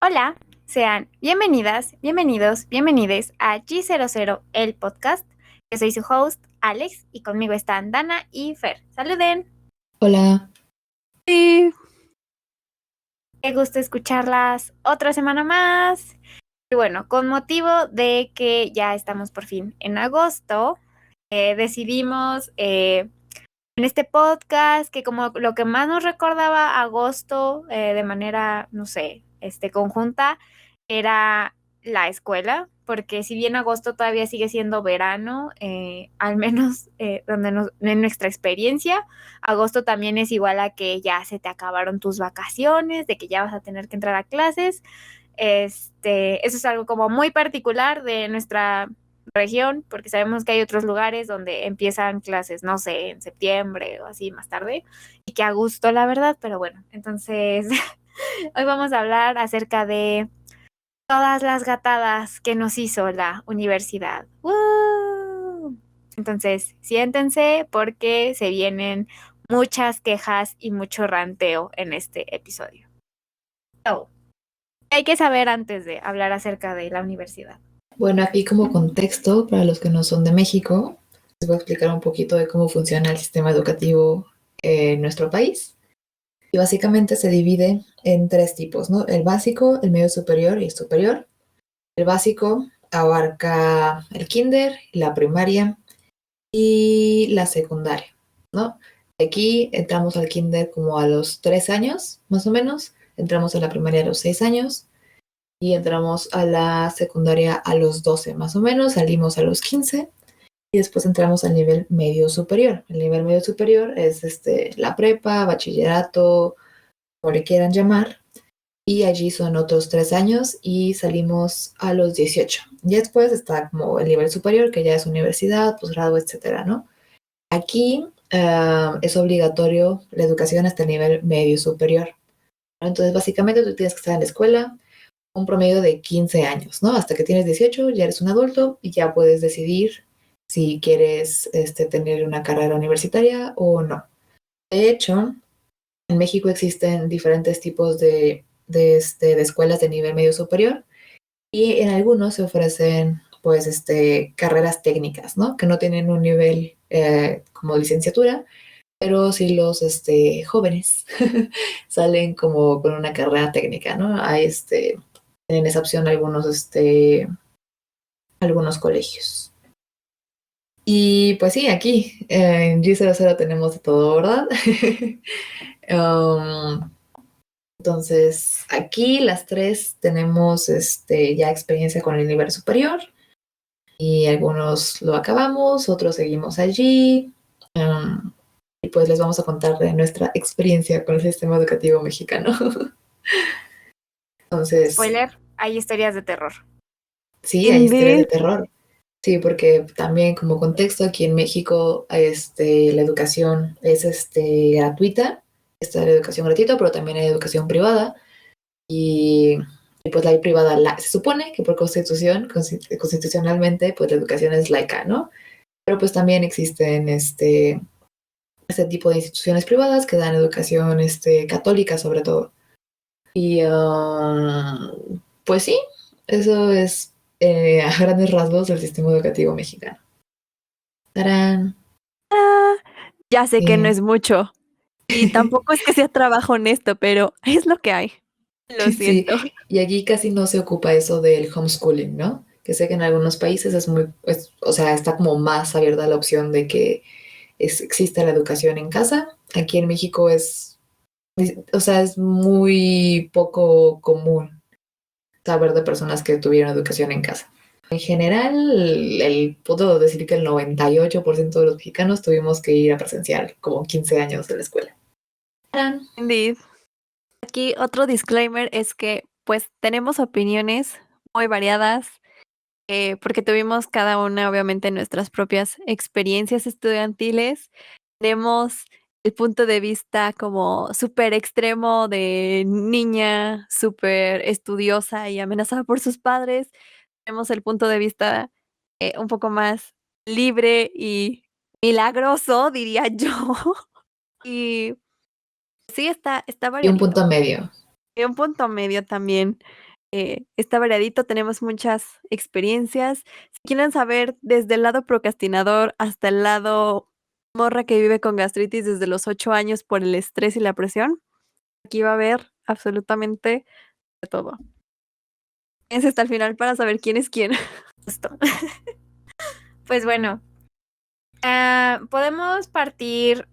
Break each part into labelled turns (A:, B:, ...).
A: Hola, sean bienvenidas, bienvenidos, bienvenides a G00, el podcast. Yo soy su host, Alex, y conmigo están Dana y Fer. ¡Saluden!
B: Hola.
A: Sí. Qué gusto escucharlas otra semana más. Y bueno, con motivo de que ya estamos por fin en agosto, decidimos en este podcast que como lo que más nos recordaba agosto de manera, no sé, conjunta, era la escuela, porque si bien agosto todavía sigue siendo verano, al menos en nuestra experiencia, agosto también es igual a que ya se te acabaron tus vacaciones, de que ya vas a tener que entrar a clases. Eso es algo como muy particular de nuestra región, porque sabemos que hay otros lugares donde empiezan clases, no sé, en septiembre o así más tarde, y que a gusto, la verdad, pero bueno, entonces hoy vamos a hablar acerca de todas las gatadas que nos hizo la universidad. ¡Woo! Entonces, siéntense porque se vienen muchas quejas y mucho ranteo en este episodio. So, ¿qué hay que saber antes de hablar acerca de la universidad?
B: Bueno, aquí como contexto, para los que no son de México, les voy a explicar un poquito de cómo funciona el sistema educativo en nuestro país. Y básicamente se divide en tres tipos, ¿no? El básico, el medio superior y el superior. El básico abarca el kinder, la primaria y la secundaria, ¿no? Aquí entramos al kinder como a los 3 años, más o menos. Entramos a la primaria a los 6 años. Y entramos a la secundaria a los 12 más o menos, salimos a los 15 y después entramos al nivel medio superior. El nivel medio superior es la prepa, bachillerato, como le quieran llamar, y allí son otros 3 años y salimos a los 18. Y después está como el nivel superior, que ya es universidad, posgrado, etcétera, ¿no? Aquí es obligatorio la educación hasta el nivel medio superior. Entonces, básicamente tú tienes que estar en la escuela un promedio de 15 años, ¿no? Hasta que tienes 18, ya eres un adulto y ya puedes decidir si quieres tener una carrera universitaria o no. De hecho, en México existen diferentes tipos de escuelas de nivel medio superior y en algunos se ofrecen pues carreras técnicas, ¿no? Que no tienen un nivel como licenciatura, pero sí los jóvenes salen como con una carrera técnica, ¿no? Hay tienen esa opción algunos colegios. Y pues sí, aquí en G00 tenemos de todo, ¿verdad? Um, entonces, aquí las tres tenemos ya experiencia con el nivel superior y algunos lo acabamos, otros seguimos allí. Y pues les vamos a contar de nuestra experiencia con el sistema educativo mexicano. Entonces,
A: Spoiler, hay historias de terror.
B: sí, hay historias de terror. Sí, porque también como contexto aquí en México la educación es gratuita, está la educación gratuita, pero también hay educación privada y, y pues la privada se supone que por constitución, constitucionalmente, pues la educación es laica, ¿no? Pero pues también existen este tipo de instituciones privadas que dan educación católica sobre todo. Y pues sí, eso es a grandes rasgos el sistema educativo mexicano. ¡Tarán!
A: Ya sé que no es mucho y tampoco es que sea trabajo honesto, pero es lo que hay. Lo
B: Sí,
A: siento.
B: y aquí casi no se ocupa eso del homeschooling, ¿no? Que sé que en algunos países es muy, o sea, está como más abierta la opción de que exista la educación en casa. Aquí en México o sea, es muy poco común saber de personas que tuvieron educación en casa. En general, puedo decir que el 98% de los mexicanos tuvimos que ir a presenciar como 15 años de la escuela. ¡Tarán!
A: Indeed. Aquí otro disclaimer es que pues tenemos opiniones muy variadas porque tuvimos cada una obviamente nuestras propias experiencias estudiantiles. Tenemos el punto de vista como súper extremo de niña, súper estudiosa y amenazada por sus padres. Tenemos el punto de vista un poco más libre y
C: milagroso, diría yo. Y sí, está
B: Y un
C: variadito.
B: punto medio.
C: Y un punto medio también. Está variadito, tenemos muchas experiencias. Si quieren saber desde el lado procrastinador hasta el lado morra que vive con gastritis desde los 8 años por el estrés y la presión, aquí va a haber absolutamente de todo. Es hasta el final para saber quién es quién.
A: Justo. Pues bueno, podemos partir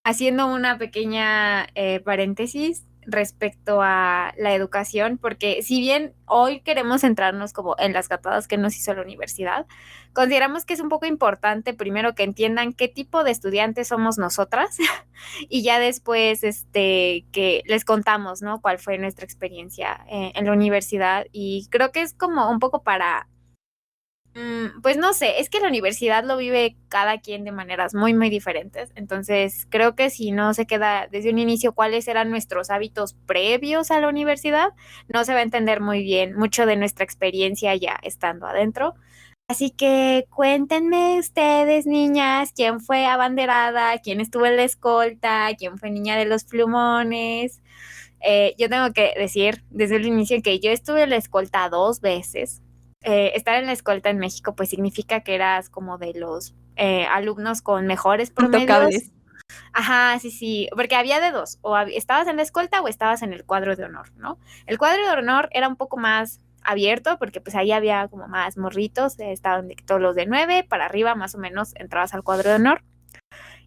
A: haciendo una pequeña paréntesis respecto a la educación, porque si bien hoy queremos centrarnos como en las gatadas que nos hizo la universidad, consideramos que es un poco importante primero que entiendan qué tipo de estudiantes somos nosotras y ya después que les contamos, ¿no? Cuál fue nuestra experiencia en la universidad y creo que es como un poco para pues no sé, es que la universidad lo vive cada quien de maneras muy, muy diferentes. Entonces, creo que si no se queda desde un inicio cuáles eran nuestros hábitos previos a la universidad, no se va a entender muy bien mucho de nuestra experiencia ya estando adentro. Así que cuéntenme ustedes, niñas, quién fue abanderada, quién estuvo en la escolta, quién fue niña de los plumones. Yo tengo que decir desde el inicio que yo estuve en la escolta 2 veces. Estar en la escolta en México pues significa que eras como de los alumnos con mejores promedios.
C: Intocables.
A: Ajá, sí, sí, porque había de dos, o estabas en la escolta o estabas en el cuadro de honor, ¿no? El cuadro de honor era un poco más abierto porque pues ahí había como más morritos, estaban todos los de 9 para arriba más o menos entrabas al cuadro de honor.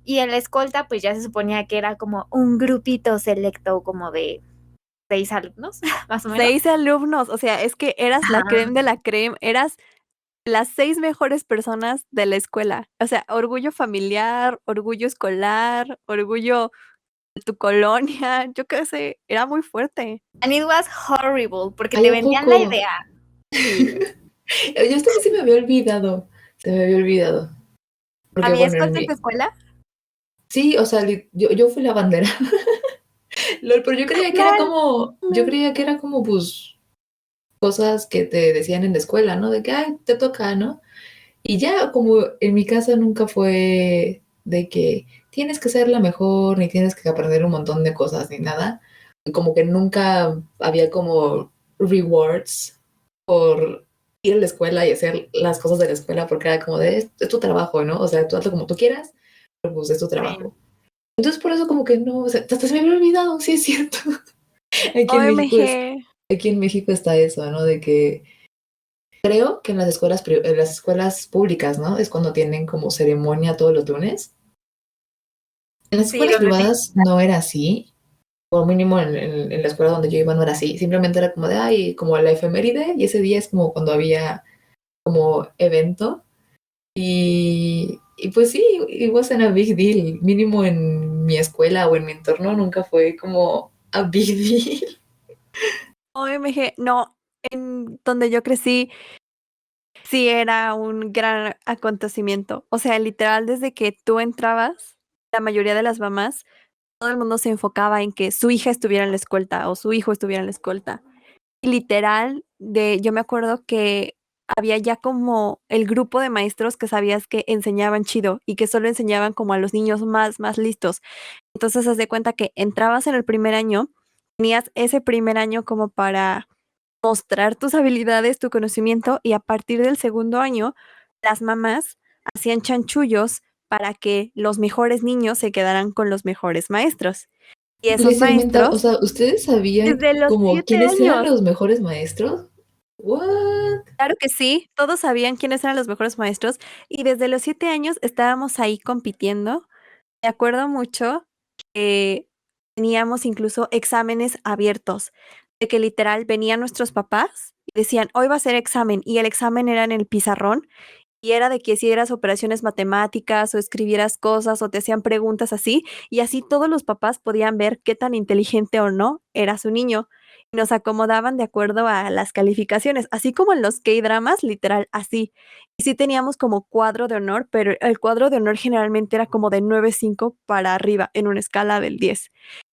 A: Y en la escolta pues ya se suponía que era como un grupito selecto como de 6 alumnos, más o menos.
C: 6 alumnos, o sea, es que eras la
A: Ajá.
C: creme de la creme, eras las 6 mejores personas de la escuela. O sea, orgullo familiar, orgullo escolar, orgullo de tu colonia, yo qué sé, era muy fuerte.
A: And it was horrible, porque
B: Ay,
A: te
B: ¿a
A: vendían la
B: poco?
A: idea. Sí.
B: Yo esto sí me había olvidado. Se me había olvidado. Porque
A: ¿Había
B: bueno,
A: escolta en tu escuela?
B: sí, o sea, yo fui la bandera. Lol, pero yo creía que era como, pues, cosas que te decían en la escuela, ¿no? De que, ay, te toca, ¿no? Y ya como en mi casa nunca fue de que tienes que ser la mejor, ni tienes que aprender un montón de cosas, ni nada. Como que nunca había como rewards por ir a la escuela y hacer las cosas de la escuela, porque era como de, es tu trabajo, ¿no? O sea, tú hazlo como tú quieras, pero pues es tu trabajo. Entonces por eso como que no, o sea, hasta se me había olvidado, sí es cierto. Aquí en México
C: OMG.
B: aquí en México está eso, ¿no? De que creo que en en las escuelas públicas, ¿no? Es cuando tienen como ceremonia todos los lunes. En las
A: Sí,
B: escuelas
A: los lunes.
B: privadas no era así, o mínimo en la escuela donde yo iba no era así. Simplemente era como de, ay, como la efeméride, y ese día es como cuando había como evento. Y pues sí, it wasn't a big deal. Mínimo en mi escuela o en mi entorno nunca fue como a big deal.
C: OMG, no, en donde yo crecí, sí era un gran acontecimiento. O sea, literal, desde que tú entrabas, la mayoría de las mamás, todo el mundo se enfocaba en que su hija estuviera en la escolta o su hijo estuviera en la escolta. Y literal, yo me acuerdo que había ya como el grupo de maestros que sabías que enseñaban chido y que solo enseñaban como a los niños más listos. Entonces, haz de cuenta que entrabas en el primer año, tenías ese primer año como para mostrar tus habilidades, tu conocimiento, y a partir del segundo año, las mamás hacían chanchullos para que los mejores niños se quedaran con los mejores maestros. Y esos
B: Les aumenta, o
C: maestros,
B: sea, ¿ustedes sabían
C: desde los
B: como
C: 7
B: quiénes eran
C: años.
B: los mejores maestros? What?
C: Claro que sí, todos sabían quiénes eran los mejores maestros y desde los 7 años estábamos ahí compitiendo. Me acuerdo mucho que teníamos incluso exámenes abiertos, de que literal venían nuestros papás y decían, hoy va a ser examen, y el examen era en el pizarrón, y era de que hicieras operaciones matemáticas o escribieras cosas o te hacían preguntas así, y así todos los papás podían ver qué tan inteligente o no era su niño. Y nos acomodaban de acuerdo a las calificaciones, así como en los K-dramas, literal, así. Y sí teníamos como cuadro de honor, pero el cuadro de honor generalmente era como de 9,5 para arriba, en una escala del 10.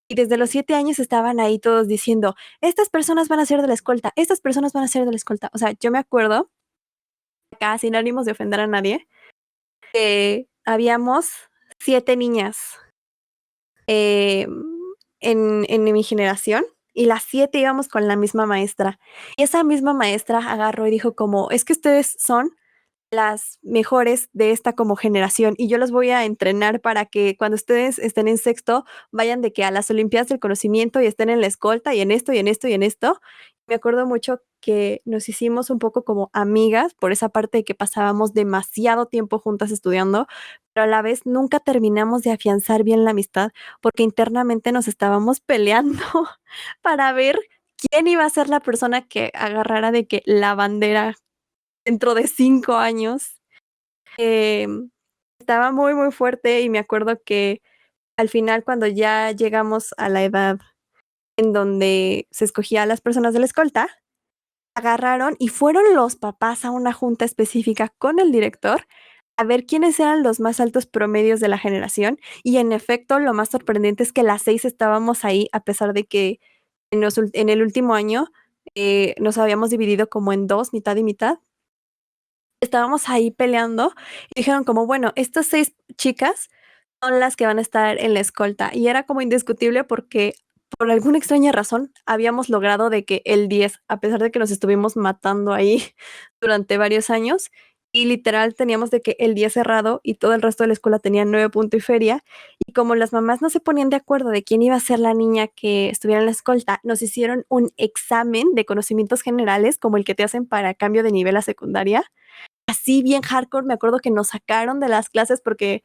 C: Y desde los 7 años estaban ahí todos diciendo, estas personas van a ser de la escolta, estas personas van a ser de la escolta. O sea, yo me acuerdo, acá sin ánimos de ofender a nadie, habíamos 7 niñas eh, en mi generación y las 7 íbamos con la misma maestra. Y esa misma maestra agarró y dijo como, es que ustedes son las mejores de esta como generación y yo los voy a entrenar para que cuando ustedes estén en sexto vayan de que a las Olimpiadas del Conocimiento y estén en la escolta y en esto y en esto y en esto. Me acuerdo mucho que nos hicimos un poco como amigas por esa parte de que pasábamos demasiado tiempo juntas estudiando, pero a la vez nunca terminamos de afianzar bien la amistad porque internamente nos estábamos peleando para ver quién iba a ser la persona que agarrara de que la bandera dentro de 5 años. Estaba muy, muy fuerte y me acuerdo que al final, cuando ya llegamos a la edad en donde se escogía a las personas de la escolta, agarraron y fueron los papás a una junta específica con el director a ver quiénes eran los más altos promedios de la generación. Y en efecto, lo más sorprendente es que las 6 estábamos ahí, a pesar de que en el último año nos habíamos dividido como en 2, mitad y mitad. Estábamos ahí peleando y dijeron como, bueno, estas 6 chicas son las que van a estar en la escolta. Y era como indiscutible porque por alguna extraña razón habíamos logrado de que el 10, a pesar de que nos estuvimos matando ahí durante varios años, y literal teníamos de que el 10 cerrado y todo el resto de la escuela tenía 9 punto y feria. Y como las mamás no se ponían de acuerdo de quién iba a ser la niña que estuviera en la escolta, nos hicieron un examen de conocimientos generales como el que te hacen para cambio de nivel a secundaria. Así bien hardcore, me acuerdo que nos sacaron de las clases porque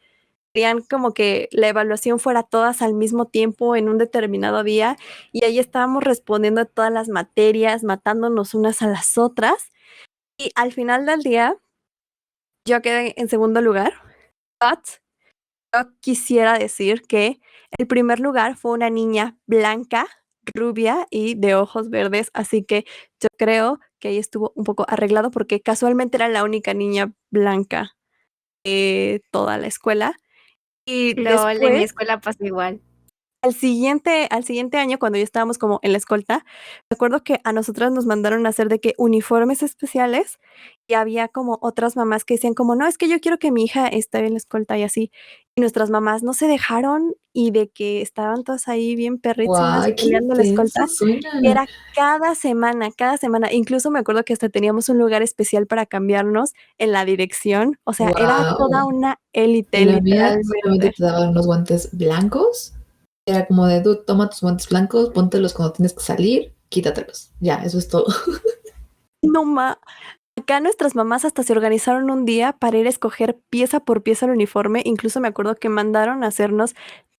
C: querían como que la evaluación fuera todas al mismo tiempo en un determinado día y ahí estábamos respondiendo a todas las materias, matándonos unas a las otras y al final del día yo quedé en segundo lugar, but yo quisiera decir que el primer lugar fue una niña blanca, rubia y de ojos verdes, así que yo creo que ahí estuvo un poco arreglado porque casualmente era la única niña blanca de toda la escuela. Y
A: LOL, en mi
C: después,
A: escuela pasa igual.
C: al siguiente año, cuando ya estábamos como en la escolta, me acuerdo que a nosotras nos mandaron a hacer de que uniformes especiales y había como otras mamás que decían como, no, es que yo quiero que mi hija esté en la escolta y así. Y nuestras mamás no se dejaron y de que estaban todas ahí bien perrísimas
B: ¡Guau! ¡Qué
C: peleando la
B: intenso
C: escolta.
B: suena!
C: Era cada semana, cada semana. Incluso me acuerdo que hasta teníamos un lugar especial para cambiarnos en la dirección. O sea, era toda
B: ¡Guau!
C: una élite,
B: En la mía solamente
C: literalmente.
B: te daban unos guantes blancos. Era como de, tú toma tus guantes blancos, póntelos cuando tienes que salir, quítatelos. Ya, eso es todo.
C: No ma Acá nuestras mamás hasta se organizaron un día para ir a escoger pieza por pieza el uniforme. Incluso me acuerdo que mandaron a hacernos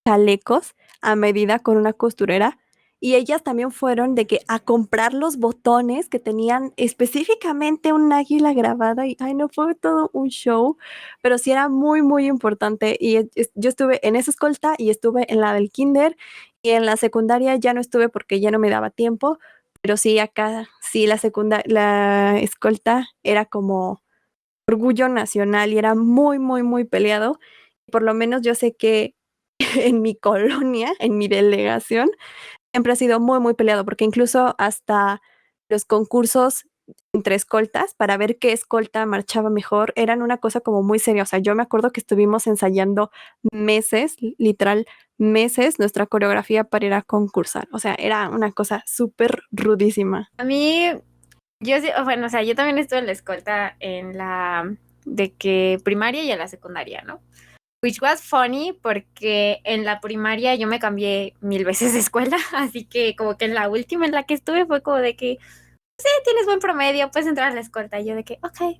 C: chalecos a medida con una costurera. Y ellas también fueron de que a comprar los botones que tenían específicamente un águila grabada. Y ay, no fue todo un show, pero sí era muy, muy importante. Y yo estuve en esa escolta y estuve en la del kinder. Y en la secundaria ya no estuve porque ya no me daba tiempo, pero sí, acá, sí, la escolta era como orgullo nacional y era muy, muy, muy peleado. Por lo menos yo sé que en mi colonia, en mi delegación, siempre ha sido muy, muy peleado, porque incluso hasta los concursos entre escoltas para ver qué escolta marchaba mejor eran una cosa como muy seria. O sea, yo me acuerdo que estuvimos ensayando meses, literal meses, nuestra coreografía para ir a concursar. O sea, era una cosa súper rudísima.
A: A mí, yo sí, bueno, o sea, yo también estuve en la escolta en la de que primaria y en la secundaria, ¿no? Which was funny porque en la primaria yo me cambié 1000 veces de escuela, así que como que en la última en la que estuve fue como de que, sí, tienes buen promedio, puedes entrar a la escolta. Y yo de que, ok.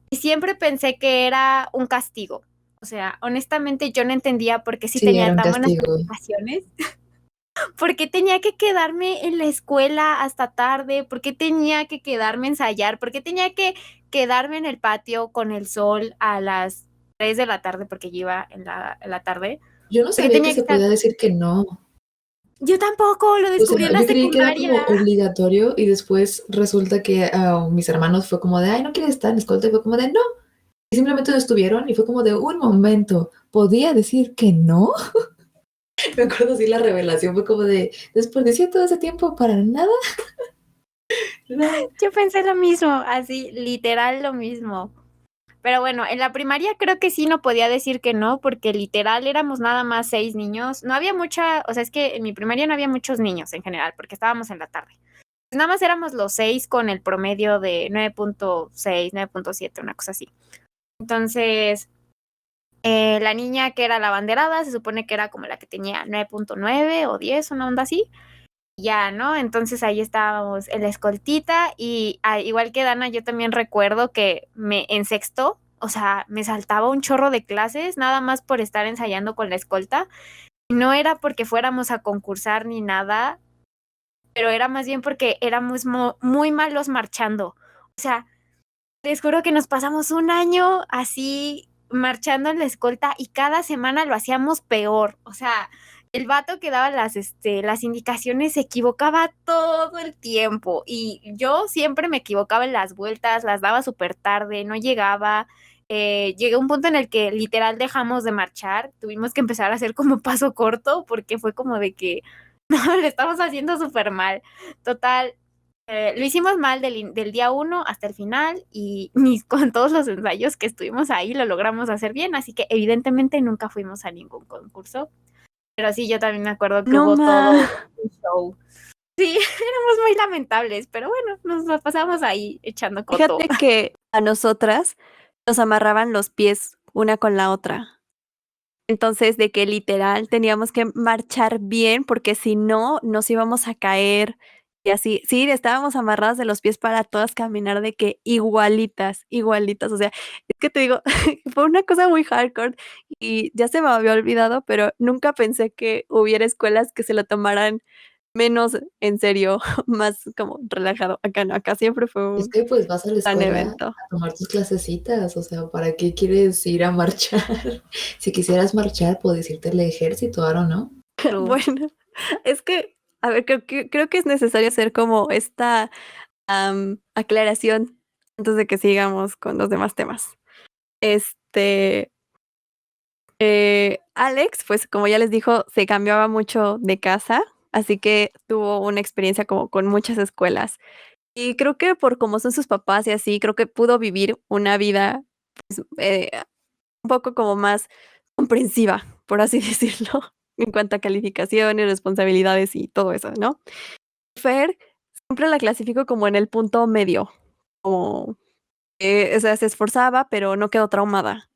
A: Y siempre pensé que era un castigo. O sea, honestamente yo no entendía por qué si
B: Sí, era
A: tenía
B: un
A: tan buenas
B: castigo.
A: calificaciones. ¿Por qué tenía que quedarme en la escuela hasta tarde? ¿Por qué tenía que quedarme a ensayar? ¿Por qué tenía que quedarme en el patio con el sol a las 3 de la tarde? Porque yo iba en la tarde.
B: Yo no
A: ¿Por qué
B: sabía que
A: tenía que
B: se
A: estar?
B: podía decir que no.
A: Yo tampoco, lo
B: O sea,
A: descubrí en la
B: yo creí que era como
A: secundaria.
B: obligatorio y después resulta que mis hermanos fue como de, ay, no quieres estar en escolta y fue como de, no. Y simplemente no estuvieron y fue como de, un momento, ¿podía decir que no? Me acuerdo así la revelación, fue como de, desperdicié todo ese tiempo para nada. No.
A: Yo pensé lo mismo, así, literal lo mismo. Pero bueno, en la primaria creo que sí no podía decir que no, porque literal éramos nada más 6 niños. No había mucha, o sea, es que en mi primaria no había muchos niños en general, porque estábamos en la tarde. Pues nada más éramos los 6 con el promedio de 9.6, 9.7, una cosa así. Entonces, la niña que era la abanderada se supone que era como la que tenía 9.9 o 10, una onda así. Ya, ¿no? Entonces ahí estábamos en la escoltita y igual que Dana, yo también recuerdo que en sexto, o sea, me saltaba un chorro de clases nada más por estar ensayando con la escolta. Y no era porque fuéramos a concursar ni nada, pero era más bien porque éramos muy malos marchando. O sea, les juro que nos pasamos un año así marchando en la escolta y cada semana lo hacíamos peor. O sea, el vato que daba las indicaciones se equivocaba todo el tiempo y yo siempre me equivocaba en las vueltas, las daba súper tarde, no llegaba. Llegué a un punto en el que literal dejamos de marchar, tuvimos que empezar a hacer como paso corto porque fue como de que no, lo estamos haciendo súper mal. Total, lo hicimos mal del día 1 hasta el final y ni con todos los ensayos que estuvimos ahí lo logramos hacer bien, así que evidentemente nunca fuimos a ningún concurso. Pero sí, yo también me acuerdo que
C: No
A: hubo todo
C: ma.
A: un show. Sí, éramos muy lamentables, pero bueno, nos la pasamos ahí echando coto.
C: Fíjate que a nosotras nos amarraban los pies una con la otra. Entonces, de que literal teníamos que marchar bien, porque si no, nos íbamos a caer y así. Sí, estábamos amarradas de los pies para todas caminar de que igualitas, igualitas. O sea, es que te digo, fue una cosa muy hardcore y ya se me había olvidado, pero nunca pensé que hubiera escuelas que se lo tomaran menos en serio, más como relajado. Acá no, acá siempre fue
B: Es
C: un
B: que pues vas a la
C: gran
B: escuela
C: evento.
B: a tomar tus clasecitas, o sea, ¿para qué quieres ir a marchar? Si quisieras marchar, puedes irte al ejército, ahora no.
A: True.
C: Bueno, es que, a ver, creo que es necesario hacer como esta aclaración antes de que sigamos con los demás temas. Este, Alex, pues como ya les dijo, se cambiaba mucho de casa, así que tuvo una experiencia como con muchas escuelas. Y creo que por cómo son sus papás y así, creo que pudo vivir una vida un poco como más comprensiva, por así decirlo, en cuanto a calificaciones, responsabilidades y todo eso, ¿no? Fer siempre la clasifico como en el punto medio, como, o sea, se esforzaba, pero no quedó traumada.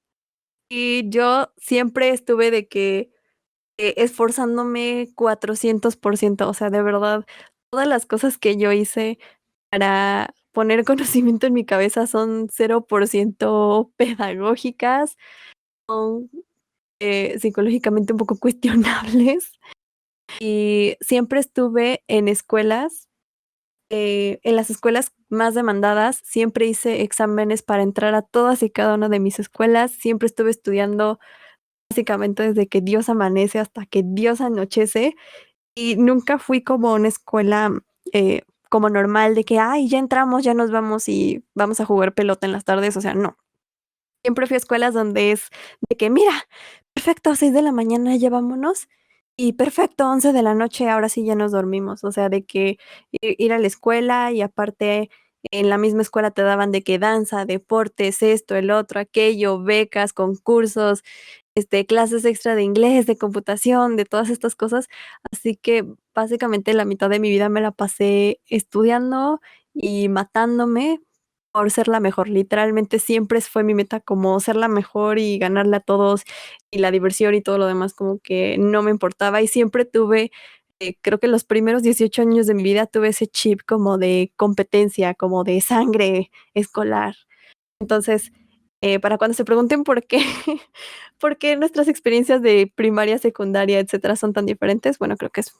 C: Y yo siempre estuve de que esforzándome 400%, o sea, de verdad, todas las cosas que yo hice para poner conocimiento en mi cabeza son 0% pedagógicas, son psicológicamente un poco cuestionables. Y siempre estuve en escuelas, en las escuelas más demandadas, siempre hice exámenes para entrar a todas y cada una de mis escuelas, siempre estuve estudiando básicamente desde que Dios amanece hasta que Dios anochece y nunca fui como a una escuela como normal de que, ay, ya entramos, ya nos vamos y vamos a jugar pelota en las tardes, o sea, no. Siempre fui a escuelas donde es de que, mira, perfecto, 6 de la mañana ya vámonos y perfecto, 11 de la noche, ahora sí ya nos dormimos. O sea, de que ir a la escuela y aparte en la misma escuela te daban de que danza, deportes, esto, el otro, aquello, becas, concursos, clases extra de inglés, de computación, de todas estas cosas. Así que básicamente la mitad de mi vida me la pasé estudiando y matándome por ser la mejor. Literalmente siempre fue mi meta como ser la mejor y ganarle a todos y la diversión y todo lo demás como que no me importaba y siempre tuve, creo que los primeros 18 años de mi vida tuve ese chip como de competencia, como de sangre escolar. Entonces, para cuando se pregunten por qué, por qué nuestras experiencias de primaria, secundaria, etcétera, son tan diferentes, bueno, creo que es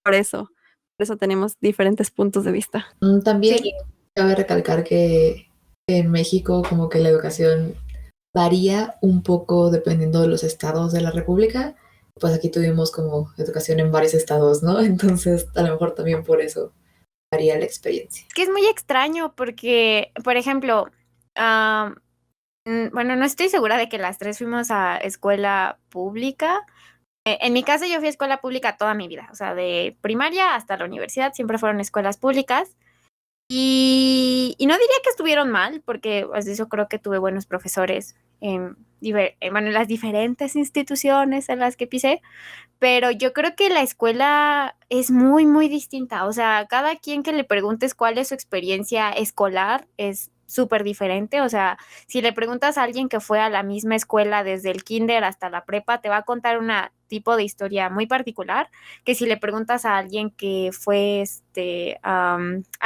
C: por eso. Por eso tenemos diferentes puntos de vista.
B: También
A: Sí,
B: cabe recalcar que en México como que la educación varía un poco dependiendo de los estados de la República. Pues aquí tuvimos como educación en varios estados, ¿no? Entonces, a lo mejor también por eso varía la experiencia.
A: es que es muy extraño porque, por ejemplo, ah, bueno, no estoy segura de que las tres fuimos a escuela pública. En mi caso, yo fui a escuela pública toda mi vida, o sea, de primaria hasta la universidad siempre fueron escuelas públicas. Y no diría que estuvieron mal, porque pues, eso creo que tuve buenos profesores bueno, en las diferentes instituciones en las que pisé, pero yo creo que la escuela es muy, muy distinta. O sea, cada quien que le preguntes cuál es su experiencia escolar es súper diferente. O sea, si le preguntas a alguien que fue a la misma escuela desde el kinder hasta la prepa, te va a contar un tipo de historia muy particular, que si le preguntas a alguien que fue a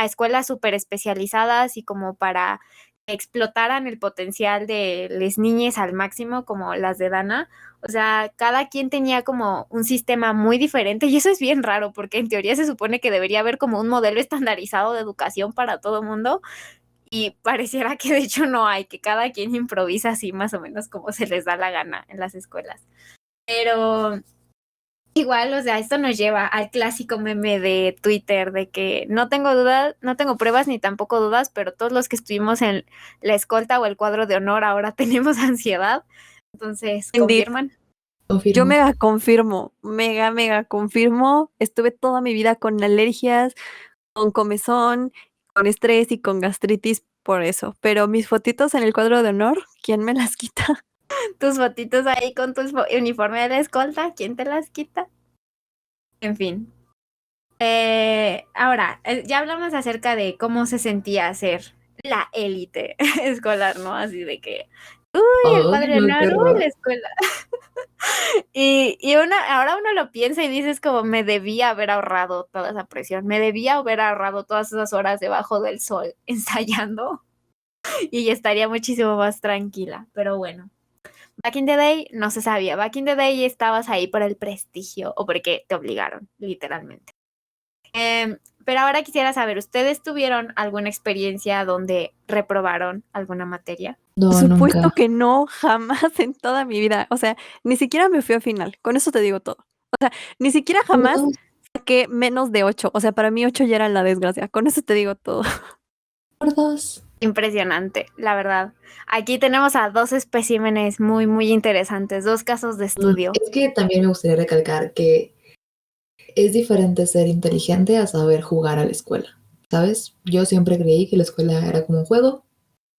A: escuelas súper especializadas y como para que explotaran el potencial de las niñas al máximo, como las de Dana. O sea, cada quien tenía como un sistema muy diferente y eso es bien raro porque en teoría se supone que debería haber como un modelo estandarizado de educación para todo mundo y pareciera que de hecho no hay, que cada quien improvisa así más o menos como se les da la gana en las escuelas. Pero igual, o sea, esto nos lleva al clásico meme de Twitter de que no tengo dudas, no tengo pruebas ni tampoco dudas, pero todos los que estuvimos en la escolta o el cuadro de honor ahora tenemos ansiedad. Entonces,
C: Indeed.
A: ¿confirman?
C: Yo
B: Confirmo.
C: mega confirmo, mega confirmo. Estuve toda mi vida con alergias, con comezón, con estrés y con gastritis por eso. Pero mis fotitos en el cuadro de honor, ¿quién me las quita?
A: Tus fotitos ahí con tu uniforme de la escolta, ¿quién te las quita? En fin. Ahora, ya hablamos acerca de cómo se sentía ser la élite escolar, ¿no? Así de que, uy, el
B: Ay,
A: cuadro de
B: no, qué
A: honor, uy, la
B: horror.
A: escuela. Ahora uno lo piensa y dices como me debía haber ahorrado toda esa presión, me debía haber ahorrado todas esas horas debajo del sol ensayando y ya estaría muchísimo más tranquila, pero bueno. Back in the day no se sabía, back in the day estabas ahí por el prestigio o porque te obligaron, literalmente. Pero ahora quisiera saber, ¿ustedes tuvieron alguna experiencia donde reprobaron alguna materia?
B: No,
C: Por supuesto
B: nunca.
C: que no, jamás en toda mi vida. O sea, ni siquiera me fui a final. Con eso te digo todo. O sea, ni siquiera
B: Por
C: jamás
B: dos,
C: saqué menos de 8. O sea, para mí 8 ya era la desgracia. Con eso te digo todo.
B: por dos.
A: Impresionante, la verdad. Aquí tenemos a dos especímenes muy, muy interesantes, dos casos de estudio.
B: Es que también me gustaría recalcar que es diferente ser inteligente a saber jugar a la escuela, ¿sabes? Yo siempre creí que la escuela era como un juego,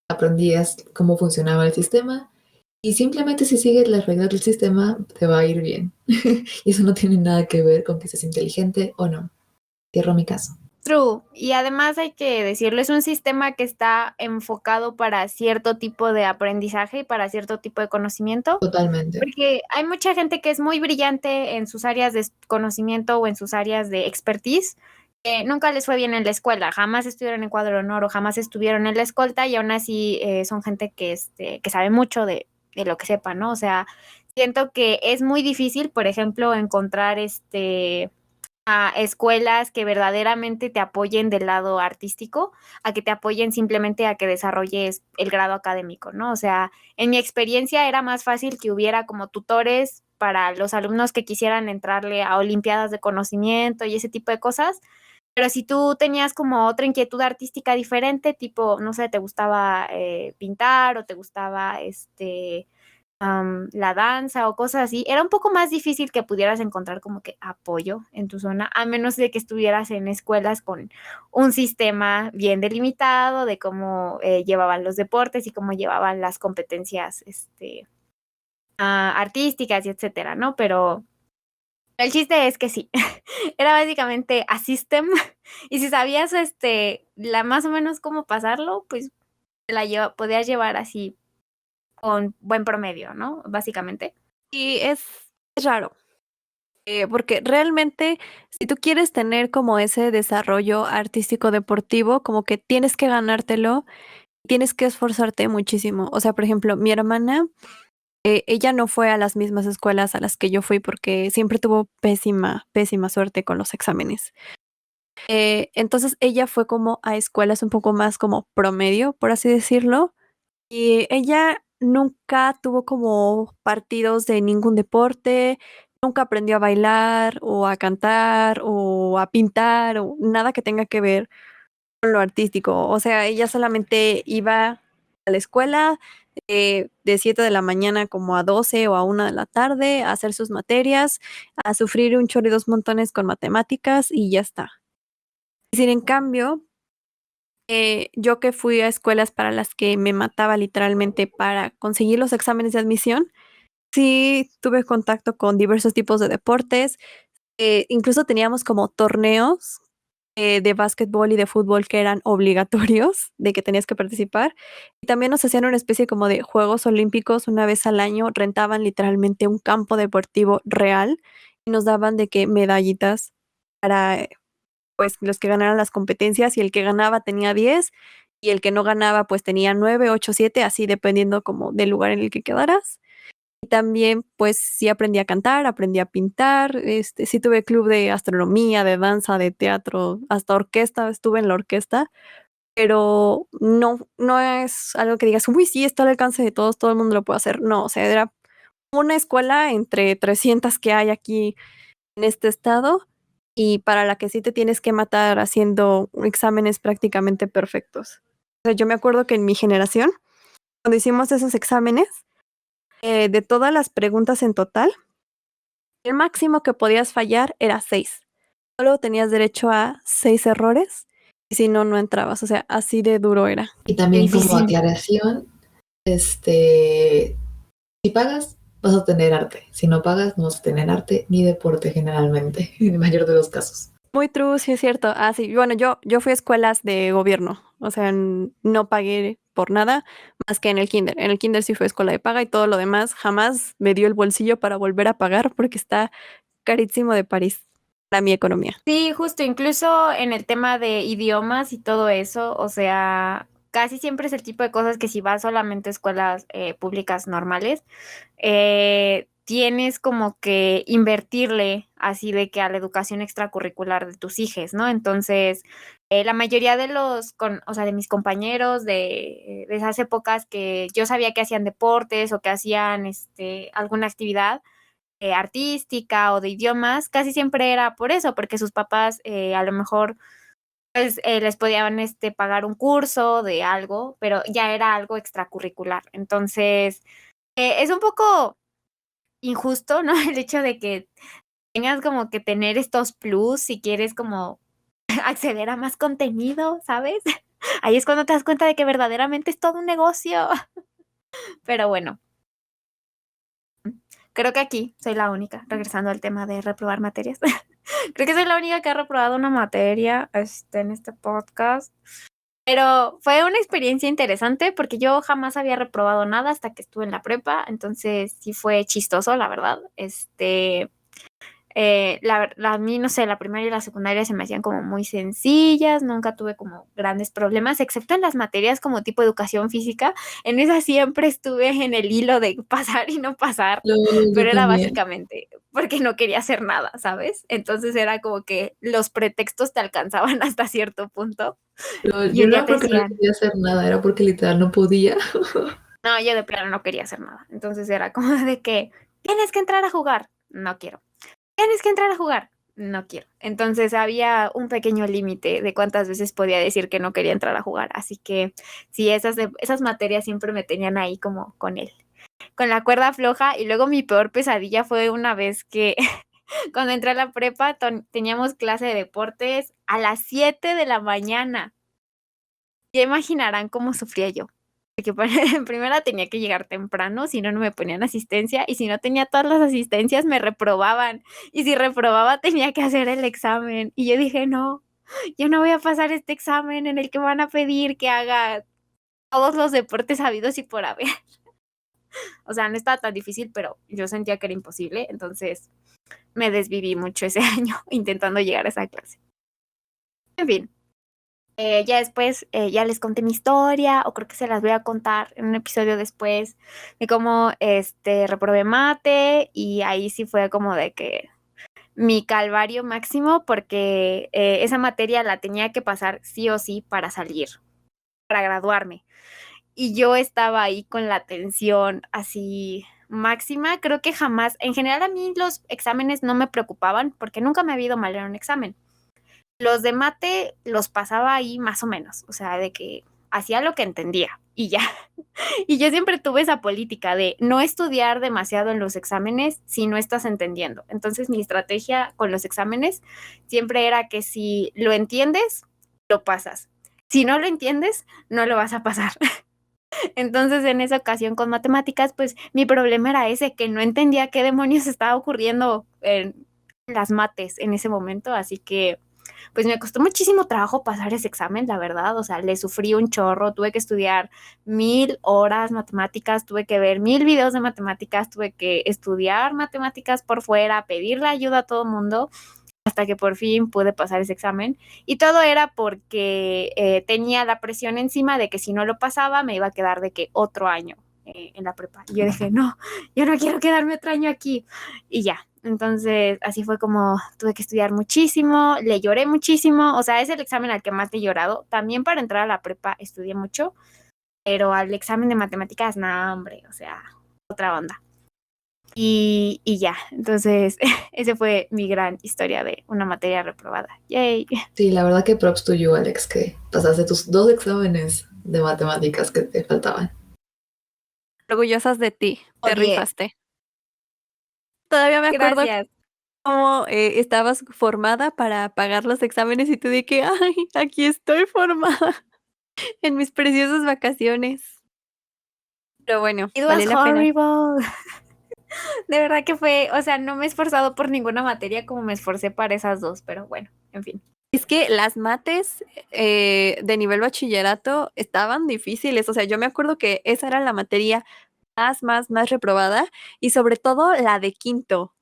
B: aprendías cómo funcionaba el sistema y simplemente si sigues las reglas del sistema te va a ir bien. Y eso no tiene nada que ver con que seas inteligente o no. Cierro mi caso.
A: True. Y además hay que decirlo, es un sistema que está enfocado para cierto tipo de aprendizaje y para cierto tipo de conocimiento.
B: Totalmente.
A: Porque hay mucha gente que es muy brillante en sus áreas de conocimiento o en sus áreas de expertise, que nunca les fue bien en la escuela, jamás estuvieron en cuadro de honor o jamás estuvieron en la escolta y aún así son gente que sabe mucho de lo que sepa, ¿no? O sea, siento que es muy difícil, por ejemplo, encontrar a escuelas que verdaderamente te apoyen del lado artístico, a que te apoyen simplemente a que desarrolles el grado académico, ¿no? O sea, en mi experiencia era más fácil que hubiera como tutores para los alumnos que quisieran entrarle a olimpiadas de conocimiento y ese tipo de cosas. Pero si tú tenías como otra inquietud artística diferente, tipo, no sé, te gustaba pintar o te gustaba la danza o cosas así, era un poco más difícil que pudieras encontrar como que apoyo en tu zona, a menos de que estuvieras en escuelas con un sistema bien delimitado de cómo llevaban los deportes y cómo llevaban las competencias artísticas y etcétera, ¿no? Pero el chiste es que sí, era básicamente a system y si sabías la más o menos cómo pasarlo, pues podías llevar así con buen promedio, ¿no? Básicamente.
C: Y es raro. Porque realmente, si tú quieres tener como ese desarrollo artístico deportivo, como que tienes que ganártelo, tienes que esforzarte muchísimo. O sea, por ejemplo, mi hermana, ella no fue a las mismas escuelas a las que yo fui porque siempre tuvo pésima suerte con los exámenes. Entonces ella fue como a escuelas un poco más como promedio, por así decirlo, y ella nunca tuvo como partidos de ningún deporte, nunca aprendió a bailar o a cantar o a pintar o nada que tenga que ver con lo artístico. O sea, ella solamente iba a la escuela de 7 de la mañana como a 12 o a 1 de la tarde a hacer sus materias, a sufrir un chorro y dos montones con matemáticas y ya está. Es decir, en cambio, Yo que fui a escuelas para las que me mataba literalmente para conseguir los exámenes de admisión, sí tuve contacto con diversos tipos de deportes. Incluso teníamos como torneos de básquetbol y de fútbol que eran obligatorios, de que tenías que participar. Y también nos hacían una especie como de Juegos Olímpicos una vez al año, rentaban literalmente un campo deportivo real y nos daban de que medallitas para pues los que ganaran las competencias, y el que ganaba tenía 10 y el que no ganaba pues tenía 9, 8, 7, así dependiendo como del lugar en el que quedaras. Y también, pues, sí aprendí a cantar, aprendí a pintar, sí tuve club de astronomía, de danza, de teatro, hasta orquesta, estuve en la orquesta, pero no es algo que digas: "Uy, sí, está al alcance de todos, todo el mundo lo puede hacer". No, o sea, era una escuela entre 300 que hay aquí en este estado, y para la que sí te tienes que matar haciendo exámenes prácticamente perfectos. O sea, yo me acuerdo que en mi generación, cuando hicimos esos exámenes, de todas las preguntas en total, el máximo que podías fallar era 6. Solo tenías derecho a 6 errores, y si no, no entrabas. O sea, así de duro era.
B: Y
A: Qué
B: también como
A: difícil.
B: aclaración, si pagas, vas a tener arte. Si no pagas, no vas a tener arte ni deporte generalmente, en el mayor de los casos.
C: Muy true, sí es cierto. Ah, sí, bueno, yo fui a escuelas de gobierno, o sea, no pagué por nada más que en el kinder. En el kinder sí fue escuela de paga, y todo lo demás jamás me dio el bolsillo para volver a pagar porque está carísimo de París para mi economía.
A: Sí, justo, incluso en el tema de idiomas y todo eso, o sea, casi siempre es el tipo de cosas que si vas solamente a escuelas públicas normales, tienes como que invertirle así de que a la educación extracurricular de tus hijos, ¿no? Entonces, la mayoría de o sea, de mis compañeros de esas épocas que yo sabía que hacían deportes o que hacían alguna actividad, artística o de idiomas, casi siempre era por eso, porque sus papás a lo mejor pues, les podían pagar un curso de algo, pero ya era algo extracurricular. Entonces, es un poco injusto, ¿no? El hecho de que tengas como que tener estos plus si quieres como acceder a más contenido, ¿sabes? Ahí es cuando te das cuenta de que verdaderamente es todo un negocio. Pero bueno, creo que aquí soy la única, regresando al tema de reprobar materias. Creo que soy la única que ha reprobado una materia en este podcast. Pero fue una experiencia interesante porque yo jamás había reprobado nada hasta que estuve en la prepa. Entonces sí fue chistoso, la verdad. A mí, no sé, la primaria y la secundaria se me hacían como muy sencillas, nunca tuve como grandes problemas, excepto en las materias como tipo educación física. En esas siempre estuve en el hilo de pasar y no pasar,
B: Yo
A: pero era
B: también.
A: básicamente porque no quería hacer nada, ¿sabes? Entonces era como que los pretextos te alcanzaban hasta cierto punto y
B: Yo
A: un
B: no
A: día
B: era
A: te
B: porque no
A: decían,
B: quería hacer nada, era porque literal no podía.
A: no, yo de plano no quería hacer nada. Entonces era como de que tienes que entrar a jugar, no quiero. Tienes que entrar a jugar, no quiero. Entonces había un pequeño límite de cuántas veces podía decir que no quería entrar a jugar. Así que sí, esas materias siempre me tenían ahí como con la cuerda floja. Y luego mi peor pesadilla fue una vez que cuando entré a la prepa teníamos clase de deportes a las 7 de la mañana. Ya imaginarán cómo sufría yo. Porque en primera tenía que llegar temprano, si no, no me ponían asistencia, y si no tenía todas las asistencias, me reprobaban. Y si reprobaba, tenía que hacer el examen. Y yo dije, no, yo no voy a pasar este examen en el que van a pedir que haga todos los deportes habidos y por haber. O sea, no estaba tan difícil, pero yo sentía que era imposible. Entonces me desviví mucho ese año intentando llegar a esa clase. En fin. Ya después, ya les conté mi historia, o creo que se las voy a contar en un episodio después, de cómo reprobé mate, y ahí sí fue como de que mi calvario máximo, porque esa materia la tenía que pasar sí o sí para salir, para graduarme. Y yo estaba ahí con la tensión así máxima. Creo que jamás, en general a mí los exámenes no me preocupaban porque nunca me había ido mal en un examen. Los de mate los pasaba ahí más o menos, o sea, de que hacía lo que entendía y ya. Y yo siempre tuve esa política de no estudiar demasiado en los exámenes si no estás entendiendo. Entonces mi estrategia con los exámenes siempre era que si lo entiendes, lo pasas. Si no lo entiendes, no lo vas a pasar. Entonces, en esa ocasión con matemáticas, pues mi problema era ese, que no entendía qué demonios estaba ocurriendo en las mates en ese momento, así que pues me costó muchísimo trabajo pasar ese examen, la verdad, o sea, le sufrí un chorro, tuve que estudiar 1000 horas matemáticas, tuve que ver 1000 videos de matemáticas, tuve que estudiar matemáticas por fuera, pedirle ayuda a todo el mundo hasta que por fin pude pasar ese examen. Y todo era porque tenía la presión encima de que si no lo pasaba me iba a quedar de que otro año en la prepa. Y yo dije, no, yo no quiero quedarme otro año aquí. Y ya, entonces así fue como tuve que estudiar muchísimo, le lloré muchísimo, o sea, es el examen al que más le he llorado. También para entrar a la prepa estudié mucho, pero al examen de matemáticas, no, hombre, o sea, otra onda. Y ya, entonces esa fue mi gran historia de una materia reprobada. Yay.
B: Sí, la verdad que props to you, Alex, que pasaste tus 2 exámenes de matemáticas que te faltaban.
C: Orgullosas de ti, te
A: Odié.
C: rifaste. Todavía me acuerdo
A: Gracias.
C: cómo estabas formada para pagar los exámenes y tú de que, ay, aquí estoy formada en mis preciosas vacaciones. Pero bueno,
A: It was
C: vale la pena.
A: horrible. De verdad que fue, o sea, no me he esforzado por ninguna materia como me esforcé para esas dos, pero bueno, en fin.
C: Es que las mates de nivel bachillerato estaban difíciles. O sea, yo me acuerdo que esa era la materia más reprobada y sobre todo la de quinto. O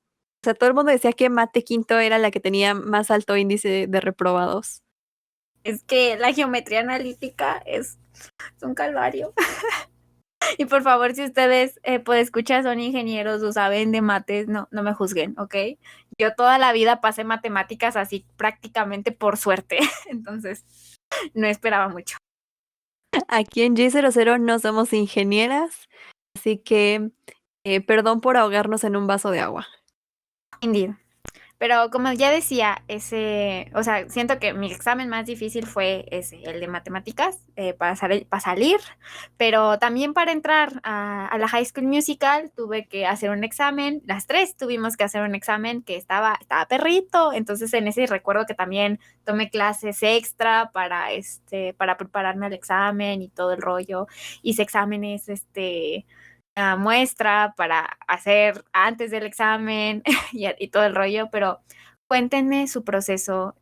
C: sea, todo el mundo decía que mate quinto era la que tenía más alto índice de reprobados.
A: Es que la geometría analítica es un calvario. Y por favor, si ustedes pues escuchar son ingenieros o saben de mates, no me juzguen, ¿ok? Yo toda la vida pasé matemáticas así prácticamente por suerte, entonces no esperaba mucho.
C: Aquí en G00 no somos ingenieras, así que perdón por ahogarnos en un vaso de agua.
A: Indeed. Pero como ya decía, o sea, siento que mi examen más difícil fue ese, el de matemáticas, para salir, pero también para entrar a la High School Musical tuve que hacer un examen, las tres tuvimos que hacer un examen que estaba perrito, entonces en ese recuerdo que también tomé clases extra para prepararme al examen y todo el rollo, hice exámenes, muestra para hacer antes del examen y todo el rollo, pero cuéntenme su proceso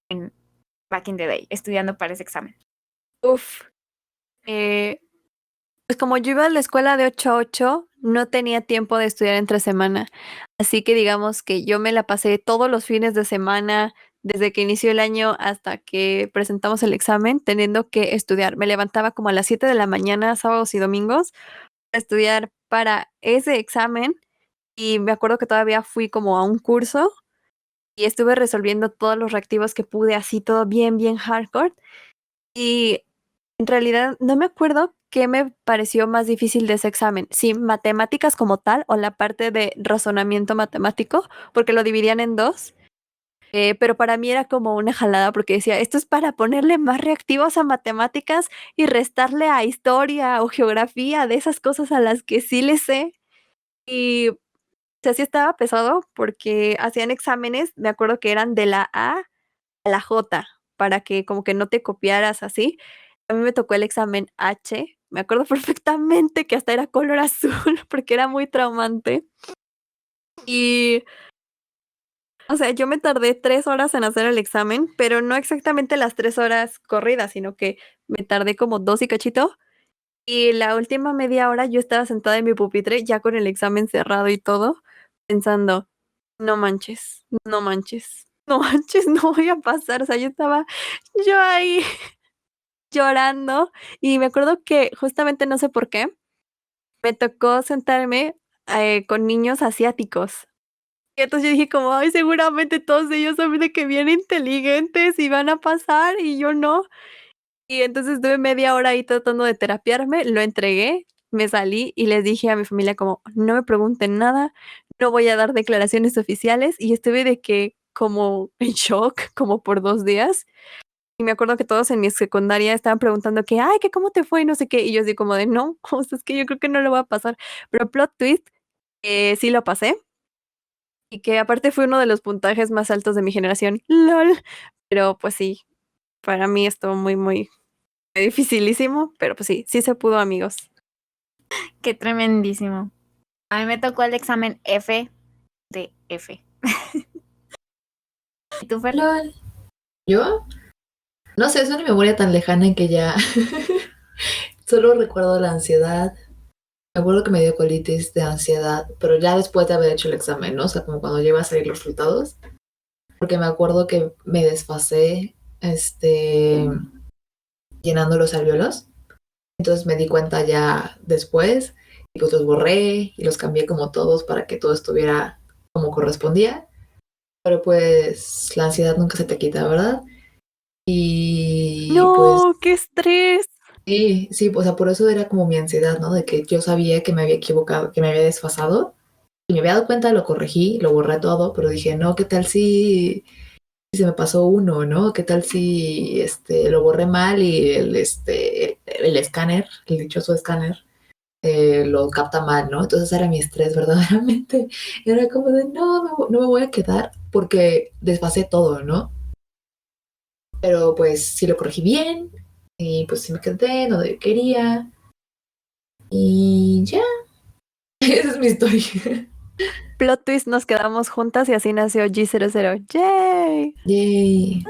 A: en back in the day, estudiando para ese examen.
C: Uf, pues como yo iba a la escuela de 8 a 8, no tenía tiempo de estudiar entre semana. Así que digamos que yo me la pasé todos los fines de semana, desde que inició el año hasta que presentamos el examen, teniendo que estudiar. Me levantaba como a las 7 de la mañana, sábados y domingos, a estudiar para ese examen. Y me acuerdo que todavía fui como a un curso y estuve resolviendo todos los reactivos que pude, así todo bien hardcore. Y en realidad no me acuerdo qué me pareció más difícil de ese examen, si matemáticas como tal o la parte de razonamiento matemático, porque lo dividían en dos. Pero para mí era como una jalada porque decía, esto es para ponerle más reactivos a matemáticas y restarle a historia o geografía, de esas cosas a las que sí le sé. Y o sea, sí estaba pesado porque hacían exámenes, me acuerdo que eran de la A a la J, para que como que no te copiaras así. A mí me tocó el examen H, me acuerdo perfectamente que hasta era color azul porque era muy traumante. Y, o sea, yo me tardé 3 horas en hacer el examen, pero no exactamente las 3 horas corridas, sino que me tardé como 2 y cachito. Y la última media hora yo estaba sentada en mi pupitre ya con el examen cerrado y todo, pensando, no manches, no manches, no manches, no voy a pasar. O sea, yo ahí llorando y me acuerdo que justamente no sé por qué, me tocó sentarme con niños asiáticos. Y entonces yo dije como, ay, seguramente todos ellos son de que bien inteligentes y van a pasar y yo no. Y entonces estuve media hora ahí tratando de terapiarme, lo entregué, me salí y les dije a mi familia como, no me pregunten nada, no voy a dar declaraciones oficiales y estuve de que como en shock, como por 2 días. Y me acuerdo que todos en mi secundaria estaban preguntando que, ay, que cómo te fue y no sé qué. Y yo así como de, no, o sea, es que yo creo que no lo voy a pasar. Pero plot twist, sí lo pasé. Y que aparte fue uno de los puntajes más altos de mi generación. LOL. Pero pues sí, para mí estuvo muy, muy dificilísimo, pero pues sí se pudo, amigos.
A: Qué tremendísimo. A mí me tocó el examen F de F. ¿Y tú, Fer?
B: Lol. ¿Yo? No sé, es una memoria tan lejana en que ya solo recuerdo la ansiedad. Me acuerdo que me dio colitis de ansiedad, pero ya después de haber hecho el examen, ¿no? O sea, como cuando lleva a salir los resultados. Porque me acuerdo que me desfasé, llenando los alvéolos. Entonces me di cuenta ya después y pues los borré y los cambié como todos para que todo estuviera como correspondía. Pero pues la ansiedad nunca se te quita, ¿verdad? Y pues
C: No, qué estrés.
B: sí, o sea, por eso era como mi ansiedad, ¿no? De que yo sabía que me había equivocado, que me había desfasado y me había dado cuenta, lo corregí, lo borré todo, pero dije, no, ¿qué tal si se me pasó uno, ¿no? ¿Qué tal si lo borré mal y el escáner, el dichoso escáner, lo capta mal, ¿no? Entonces era mi estrés verdaderamente. Era como de, no me voy a quedar porque desfasé todo, ¿no? Pero pues sí lo corregí bien y pues sí me quedé donde quería y ya, esa es mi historia.
C: Plot twist, nos quedamos juntas y así nació G00. ¡Yay!
B: Yay.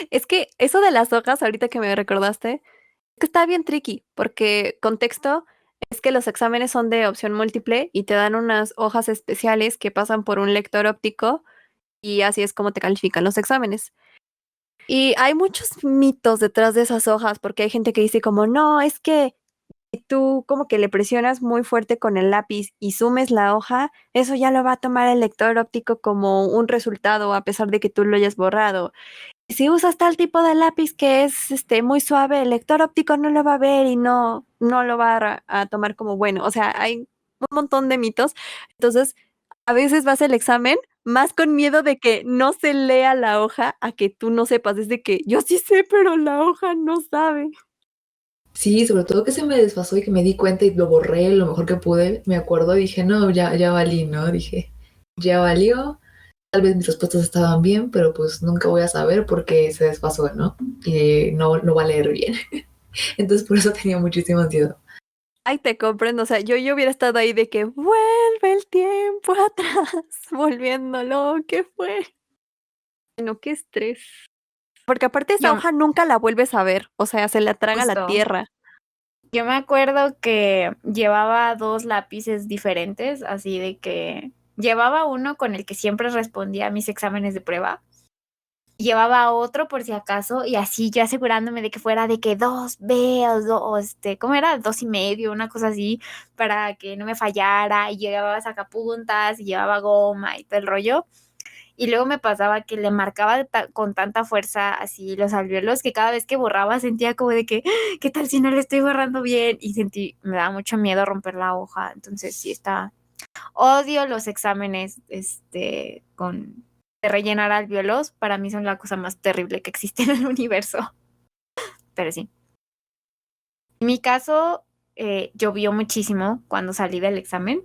C: Es que eso de las hojas, ahorita que me recordaste, es que está bien tricky, porque contexto es que los exámenes son de opción múltiple y te dan unas hojas especiales que pasan por un lector óptico y así es como te califican los exámenes. Y hay muchos mitos detrás de esas hojas, porque hay gente que dice como, no, es que si tú como que le presionas muy fuerte con el lápiz y sumes la hoja, eso ya lo va a tomar el lector óptico como un resultado a pesar de que tú lo hayas borrado. Si usas tal tipo de lápiz que es muy suave, el lector óptico no lo va a ver y no lo va a tomar como bueno. O sea, hay un montón de mitos. Entonces, a veces vas al examen más con miedo de que no se lea la hoja a que tú no sepas. Es de que yo sí sé, pero la hoja no sabe.
B: Sí, sobre todo que se me desfasó y que me di cuenta y lo borré lo mejor que pude. Me acuerdo y dije, no, ya valí, ¿no? Dije, ya valió. Tal vez mis respuestas estaban bien, pero pues nunca voy a saber porque se desfasó, ¿no? Y no va a leer bien. Entonces por eso tenía muchísimo ansiedad.
C: Ay, te comprendo. O sea, yo hubiera estado ahí de que vuelve el tiempo atrás, volviéndolo. ¿Qué fue? No, qué estrés. Porque aparte esa
A: Yo,
C: hoja nunca la vuelves a ver, o sea, se la traga la
A: justo.
C: tierra.
A: Yo me acuerdo que llevaba 2 lápices diferentes, así de que llevaba uno con el que siempre respondía a mis exámenes de prueba. Llevaba otro por si acaso y así yo asegurándome de que fuera de que 2B o ¿cómo era? 2,5, una cosa así, para que no me fallara. Y llevaba sacapuntas y llevaba goma y todo el rollo. Y luego me pasaba que le marcaba con tanta fuerza así los alvéolos que cada vez que borraba sentía como de que, ¿qué tal si no le estoy borrando bien? Y me daba mucho miedo romper la hoja. Entonces sí está, odio los exámenes, de rellenar alvéolos. Para mí son la cosa más terrible que existe en el universo. Pero sí. En mi caso, llovió muchísimo cuando salí del examen.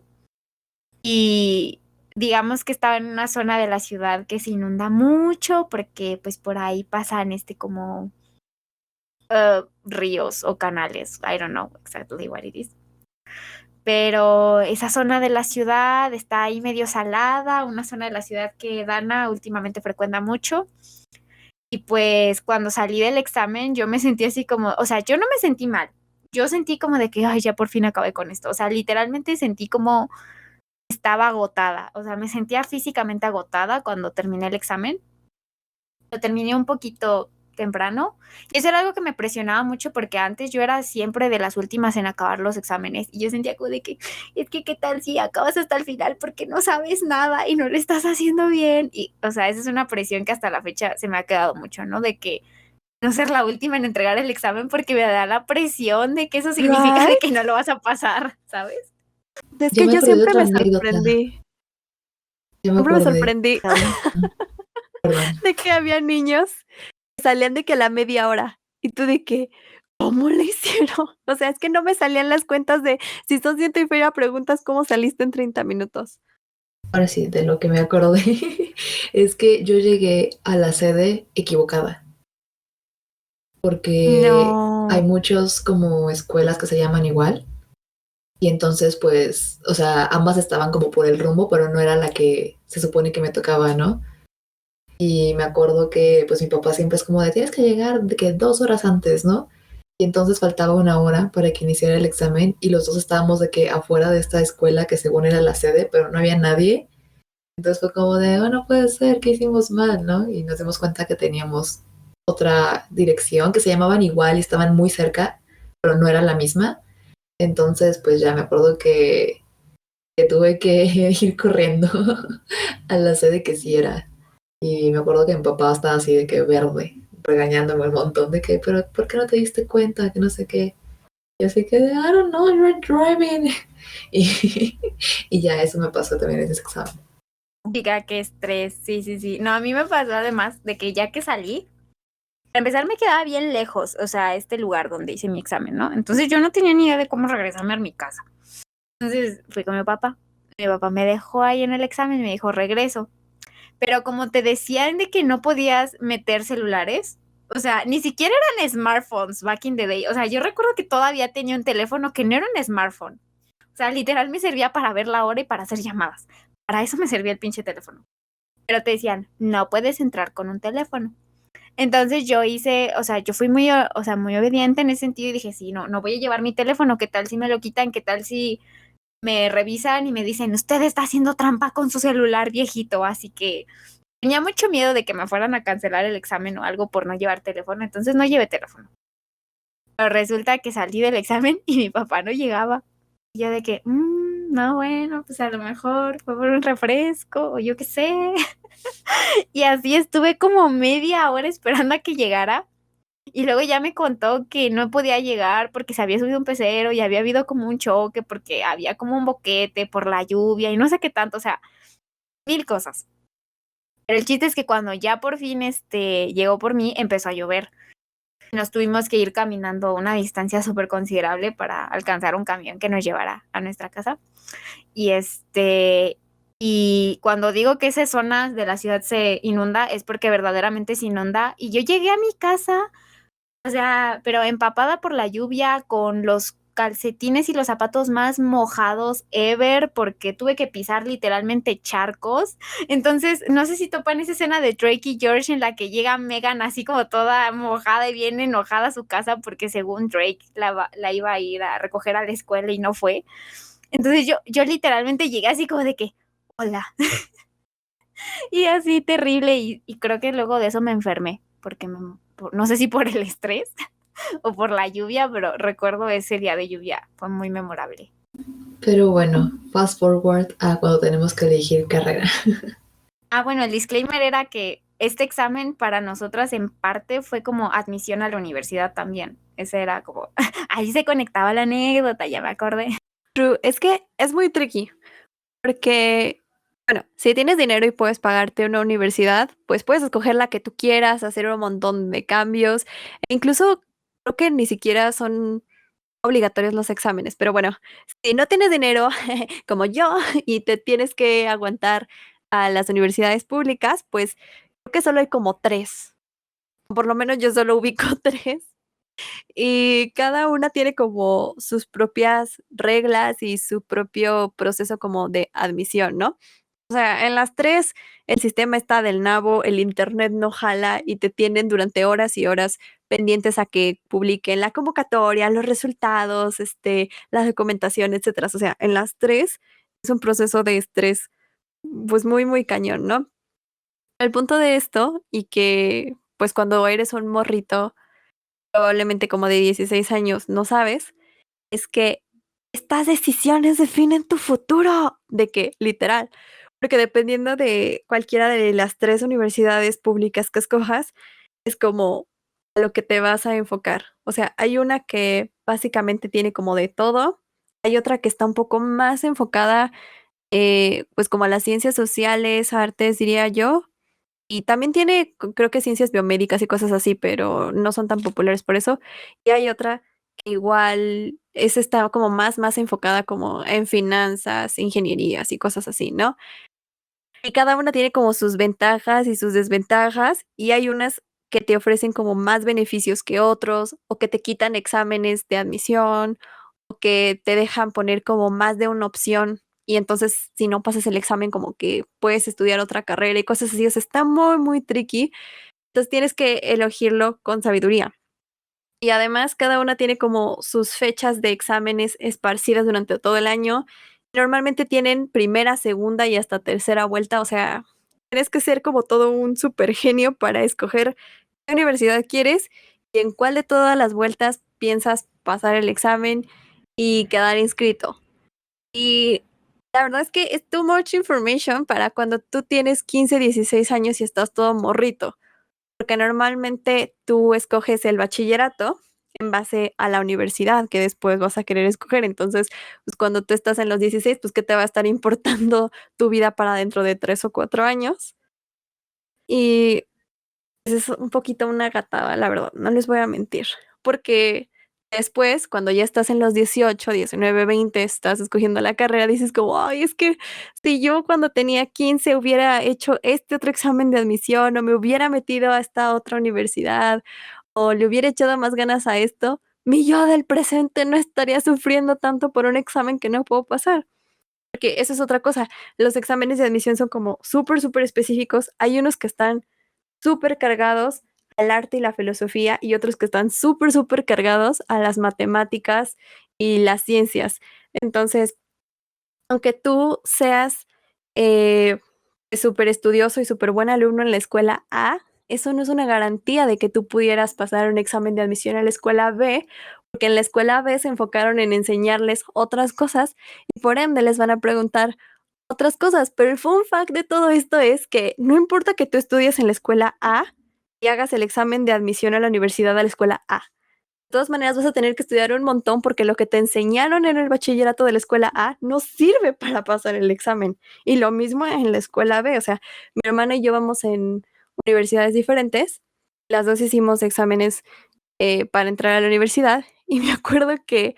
A: Y digamos que estaba en una zona de la ciudad que se inunda mucho porque pues por ahí pasan como ríos o canales. I don't know exactly what it is. Pero esa zona de la ciudad está ahí medio salada, una zona de la ciudad que Dana últimamente frecuenta mucho. Y pues cuando salí del examen yo me sentí así como, o sea, yo no me sentí mal. Yo sentí como de que, ay, ya por fin acabé con esto. O sea, literalmente sentí como estaba agotada, o sea, me sentía físicamente agotada cuando terminé el examen. Lo terminé un poquito temprano y eso era algo que me presionaba mucho porque antes yo era siempre de las últimas en acabar los exámenes y yo sentía como de que, es que qué tal si acabas hasta el final porque no sabes nada y no lo estás haciendo bien y, o sea, esa es una presión que hasta la fecha se me ha quedado mucho, ¿no? De que no ser la última en entregar el examen porque me da la presión de que eso significa de
C: Right.
A: que no lo vas a pasar, ¿sabes?
C: Es
B: Ya
C: que
B: me
C: yo
B: acordé de
C: siempre
B: otra
C: me
B: anécdota.
C: sorprendí.
B: Ya me
C: Siempre me
B: acordé.
C: sorprendí
B: Perdón.
C: de que había niños que salían de que a la media hora. Y tú de que, ¿cómo le hicieron? O sea, es que no me salían las cuentas de si son ciento y feria preguntas cómo saliste en 30 minutos.
B: Ahora sí, de lo que me acordé es que yo llegué a la sede equivocada. porque hay
C: No.
B: muchos como escuelas que se llaman igual. Y entonces, pues, o sea, ambas estaban como por el rumbo, pero no era la que se supone que me tocaba, ¿no? Y me acuerdo que, pues, mi papá siempre es como de, tienes que llegar de que 2 horas antes, ¿no? Y entonces faltaba 1 hora para que iniciara el examen y los dos estábamos de que afuera de esta escuela que según era la sede, pero no había nadie. Entonces fue como de, oh, no puede ser, que hicimos mal, ¿no? Y nos dimos cuenta que teníamos otra dirección, que se llamaban igual y estaban muy cerca, pero no era la misma. Entonces, pues ya me acuerdo que tuve que ir corriendo a la sede que sí era. Y me acuerdo que mi papá estaba así de que verde, regañándome un montón de que, pero ¿por qué no te diste cuenta? Que no sé qué. Y así que, I don't know, you're driving. Y, y ya eso me pasó también en ese examen.
A: Chica, qué estrés. Sí, sí, sí. No, a mí me pasó además de que ya que salí, para empezar me quedaba bien lejos, o sea, este lugar donde hice mi examen, ¿no? Entonces yo no tenía ni idea de cómo regresarme a mi casa. Entonces fui con mi papá. Mi papá me dejó ahí en el examen y me dijo, regreso. Pero como te decían de que no podías meter celulares, o sea, ni siquiera eran smartphones back in the day. O sea, yo recuerdo que todavía tenía un teléfono que no era un smartphone. O sea, literal me servía para ver la hora y para hacer llamadas. Para eso me servía el pinche teléfono. Pero te decían, no puedes entrar con un teléfono. Entonces yo hice, o sea, yo fui muy, o sea, muy obediente en ese sentido y dije, sí, no, no voy a llevar mi teléfono, ¿qué tal si me lo quitan? ¿Qué tal si me revisan y me dicen, usted está haciendo trampa con su celular viejito? Así que tenía mucho miedo de que me fueran a cancelar el examen o algo por no llevar teléfono, entonces no llevé teléfono. Pero resulta que salí del examen y mi papá no llegaba. Y yo de que, no, bueno, pues a lo mejor fue por un refresco o yo qué sé. Y así estuve como media hora esperando a que llegara. Y luego ya me contó que no podía llegar porque se había subido un pecero y había habido como un choque porque había como un boquete por la lluvia y no sé qué tanto, o sea, mil cosas. Pero el chiste es que cuando ya por fin llegó por mí, empezó a llover. Nos tuvimos que ir caminando una distancia súper considerable para alcanzar un camión que nos llevara a nuestra casa. Y y cuando digo que esa zona de la ciudad se inunda, es porque verdaderamente se inunda. Y yo llegué a mi casa, o sea, pero empapada por la lluvia, con los calcetines y los zapatos más mojados ever, porque tuve que pisar literalmente charcos. Entonces, no sé si topan esa escena de Drake y George en la que llega Megan así como toda mojada y bien enojada a su casa porque según Drake la iba a ir a recoger a la escuela y no fue. Entonces yo literalmente llegué así como de que, hola. Y así terrible y creo que luego de eso me enfermé, porque no sé si por el estrés o por la lluvia, pero recuerdo ese día de lluvia, fue muy memorable.
B: Pero bueno, fast forward a cuando tenemos que elegir carrera.
A: Ah, bueno, el disclaimer era que este examen para nosotras en parte fue como admisión a la universidad también. Ese era como, ahí se conectaba la anécdota, ya me acordé.
C: True, es que es muy tricky, porque, bueno, si tienes dinero y puedes pagarte una universidad, pues puedes escoger la que tú quieras, hacer un montón de cambios, e incluso creo que ni siquiera son obligatorios los exámenes, pero bueno, si no tienes dinero, como yo, y te tienes que aguantar a las universidades públicas, pues creo que solo hay como 3. Por lo menos yo solo ubico 3. Y cada una tiene como sus propias reglas y su propio proceso como de admisión, ¿no? O sea, en las 3 el sistema está del nabo, el Internet no jala y te tienen durante horas y horas pendientes a que publiquen la convocatoria, los resultados, la documentación, etcétera. O sea, en las 3 es un proceso de estrés, pues, muy, muy cañón, ¿no? El punto de esto, y que, pues, cuando eres un morrito probablemente como de 16 años no sabes, es que estas decisiones definen tu futuro, de que literal, porque dependiendo de cualquiera de las 3 universidades públicas que escojas, es como a lo que te vas a enfocar. O sea, hay una que básicamente tiene como de todo, hay otra que está un poco más enfocada, pues como a las ciencias sociales, artes, diría yo, y también tiene, creo que ciencias biomédicas y cosas así, pero no son tan populares por eso. Y hay otra que igual está como más enfocada como en finanzas, ingenierías y cosas así, ¿no? Y cada una tiene como sus ventajas y sus desventajas, y hay unas que te ofrecen como más beneficios que otros, o que te quitan exámenes de admisión, o que te dejan poner como más de una opción, y entonces si no pasas el examen como que puedes estudiar otra carrera y cosas así. O sea, está muy, muy tricky. Entonces tienes que elegirlo con sabiduría. Y además cada una tiene como sus fechas de exámenes esparcidas durante todo el año. Normalmente tienen primera, segunda y hasta tercera vuelta. O sea, tienes que ser como todo un super genio para escoger qué universidad quieres y en cuál de todas las vueltas piensas pasar el examen y quedar inscrito. Y la verdad es que es too much information para cuando tú tienes 15, 16 años y estás todo morrito, porque normalmente tú escoges el bachillerato en base a la universidad que después vas a querer escoger. Entonces, pues cuando tú estás en los 16, pues qué te va a estar importando tu vida para dentro de 3 o 4 años. Y es un poquito una gatada, la verdad, no les voy a mentir, porque después, cuando ya estás en los 18, 19, 20, estás escogiendo la carrera, dices como, ay, es que si yo cuando tenía 15 hubiera hecho este otro examen de admisión o me hubiera metido a esta otra universidad o le hubiera echado más ganas a esto, mi yo del presente no estaría sufriendo tanto por un examen que no puedo pasar. Porque eso es otra cosa, los exámenes de admisión son como súper, súper específicos. Hay unos que están súper cargados al arte y la filosofía y otros que están súper, súper cargados a las matemáticas y las ciencias. Entonces, aunque tú seas súper estudioso y súper buen alumno en la escuela A, eso no es una garantía de que tú pudieras pasar un examen de admisión a la escuela B, porque en la escuela B se enfocaron en enseñarles otras cosas y por ende les van a preguntar otras cosas. Pero el fun fact de todo esto es que no importa que tú estudies en la escuela A y hagas el examen de admisión a la universidad de la escuela A. De todas maneras vas a tener que estudiar un montón porque lo que te enseñaron en el bachillerato de la escuela A no sirve para pasar el examen. Y lo mismo en la escuela B. O sea, mi hermana y yo vamos en universidades diferentes. Las dos hicimos exámenes para entrar a la universidad y me acuerdo que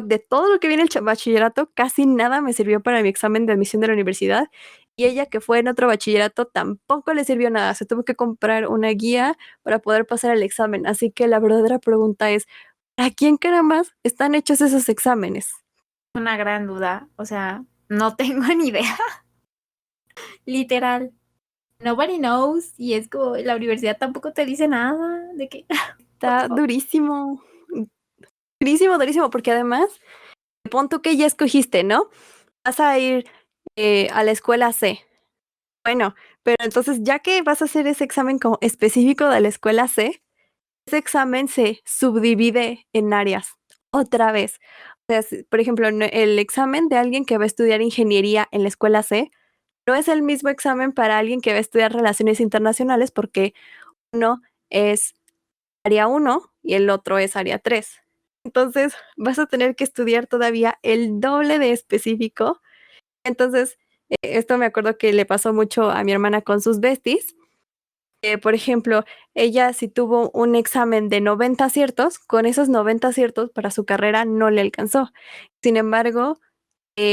C: de todo lo que viene el bachillerato, casi nada me sirvió para mi examen de admisión de la universidad. Y ella, que fue en otro bachillerato, tampoco le sirvió nada. Se tuvo que comprar una guía para poder pasar el examen. Así que la verdadera pregunta es, ¿a quién carambas están hechos esos exámenes?
A: Una gran duda. O sea, no tengo ni idea. Literal. Nobody knows. Y es como la universidad tampoco te dice nada de que.
C: Está durísimo. Durísimo, durísimo, porque además, pon tú que ya escogiste, ¿no? Vas a ir a la escuela C. Bueno, pero entonces ya que vas a hacer ese examen como específico de la escuela C, ese examen se subdivide en áreas otra vez. O sea, por ejemplo, el examen de alguien que va a estudiar ingeniería en la escuela C no es el mismo examen para alguien que va a estudiar relaciones internacionales porque uno es área 1 y el otro es área 3. Entonces vas a tener que estudiar todavía el doble de específico. Entonces, esto me acuerdo que le pasó mucho a mi hermana con sus besties. Por ejemplo, ella si tuvo un examen de 90 aciertos, con esos 90 aciertos para su carrera no le alcanzó. Sin embargo,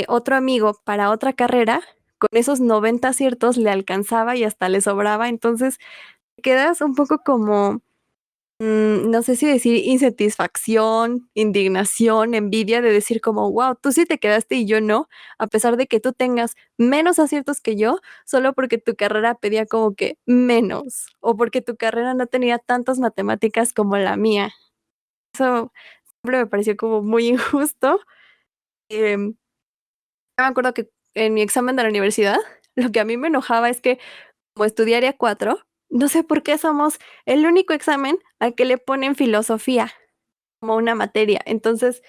C: otro amigo para otra carrera, con esos 90 aciertos le alcanzaba y hasta le sobraba. Entonces, te quedas un poco como no sé si decir insatisfacción, indignación, envidia de decir como, wow, tú sí te quedaste y yo no, a pesar de que tú tengas menos aciertos que yo, solo porque tu carrera pedía como que menos, o porque tu carrera no tenía tantas matemáticas como la mía. Eso siempre me pareció como muy injusto. Yo me acuerdo que en mi examen de la universidad, lo que a mí me enojaba es que como estudiaría 4, no sé por qué somos el único examen al que le ponen filosofía como una materia. Entonces,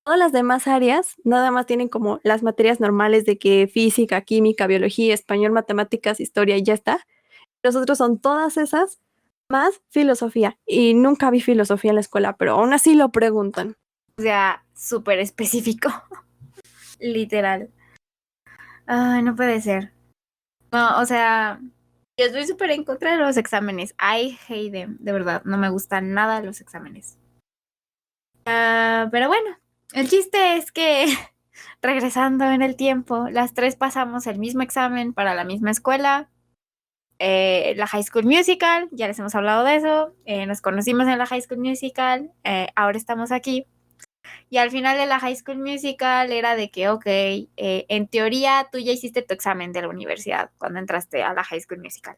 C: todas las demás áreas nada más tienen como las materias normales de que física, química, biología, español, matemáticas, historia y ya está. Los otros son todas esas más filosofía. Y nunca vi filosofía en la escuela, pero aún así lo preguntan.
A: O sea, súper específico. Literal. Ay, no puede ser. No, o sea, yo estoy súper en contra de los exámenes. I hate them. De verdad, no me gustan nada los exámenes. Pero bueno, el chiste es que regresando en el tiempo, las tres pasamos el mismo examen para la misma escuela. la High School Musical, ya les hemos hablado de eso, nos conocimos en la High School Musical, ahora estamos aquí. Y al final de la High School Musical era de que, ok, en teoría tú ya hiciste tu examen de la universidad cuando entraste a la High School Musical.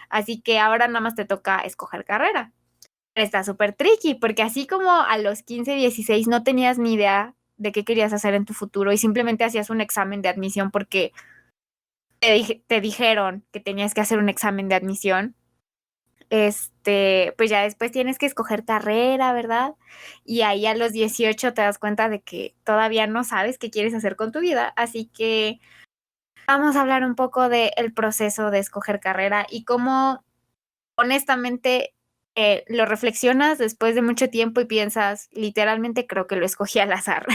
A: Así que ahora nada más te toca escoger carrera. Pero está súper tricky porque así como a los 15, 16 no tenías ni idea de qué querías hacer en tu futuro y simplemente hacías un examen de admisión porque te dijeron que tenías que hacer un examen de admisión, pues ya después tienes que escoger carrera, ¿verdad? Y ahí a los 18 te das cuenta de que todavía no sabes qué quieres hacer con tu vida, así que vamos a hablar un poco del proceso de escoger carrera y cómo honestamente lo reflexionas después de mucho tiempo y piensas, literalmente creo que lo escogí al azar.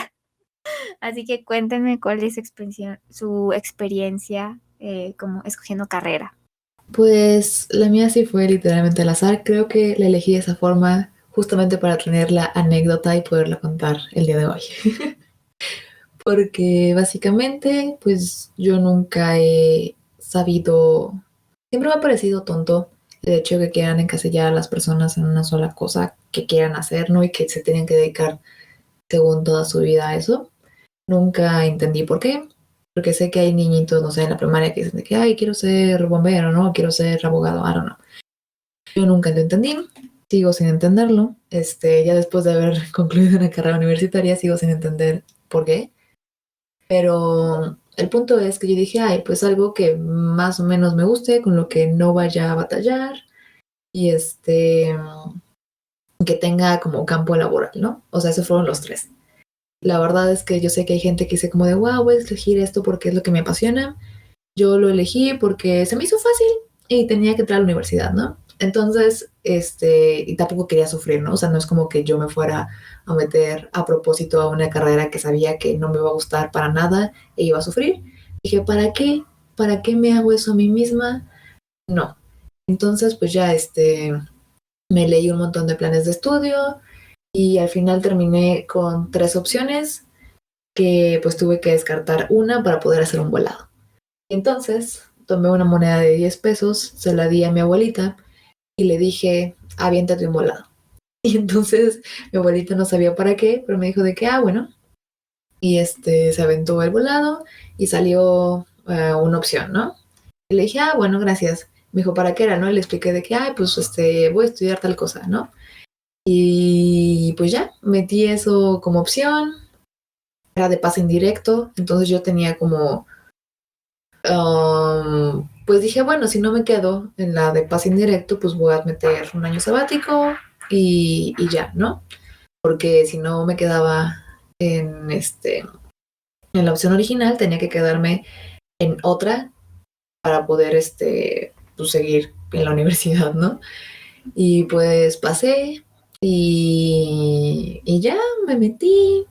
A: Así que cuéntenme cuál es su experiencia como escogiendo carrera.
B: Pues la mía sí fue literalmente al azar. Creo que la elegí de esa forma justamente para tener la anécdota y poderla contar el día de hoy. Porque básicamente, pues yo nunca he sabido, siempre me ha parecido tonto el hecho de que quieran encasillar a las personas en una sola cosa que quieran hacer, ¿no? Y que se tienen que dedicar según toda su vida a eso. Nunca entendí por qué, porque sé que hay niñitos, no sé, en la primaria que dicen de que, ay, quiero ser bombero, ¿no? Quiero ser abogado, I don't know. Yo nunca lo entendí, sigo sin entenderlo. Ya después de haber concluido una carrera universitaria, sigo sin entender por qué. Pero el punto es que yo dije, ay, pues algo que más o menos me guste, con lo que no vaya a batallar y que tenga como campo laboral, ¿no? O sea, esos fueron los tres. La verdad es que yo sé que hay gente que dice como de, wow, voy a elegir esto porque es lo que me apasiona. Yo lo elegí porque se me hizo fácil y tenía que entrar a la universidad, ¿no? Entonces, y tampoco quería sufrir, ¿no? O sea, no es como que yo me fuera a meter a propósito a una carrera que sabía que no me iba a gustar para nada e iba a sufrir. Dije, ¿para qué? ¿Para qué me hago eso a mí misma? No. Entonces, pues ya, me leí un montón de planes de estudio y al final terminé con 3 opciones que pues tuve que descartar una para poder hacer un volado. Entonces tomé una moneda de 10 pesos, se la di a mi abuelita y le dije, aviéntate un volado. Y entonces mi abuelita no sabía para qué, pero me dijo de que, bueno. Y se aventó el volado y salió una opción, ¿no? Y le dije, bueno, gracias. Me dijo, ¿para qué era, no? Y le expliqué de que, pues voy a estudiar tal cosa, ¿no? Y pues ya, metí eso como opción. Era de pase indirecto, entonces yo tenía como pues dije, bueno, si no me quedo en la de pase indirecto, pues voy a meter un año sabático y ya, ¿no? Porque si no me quedaba en la opción original, tenía que quedarme en otra para poder pues seguir en la universidad, ¿no? Y pues pasé y ya me metí,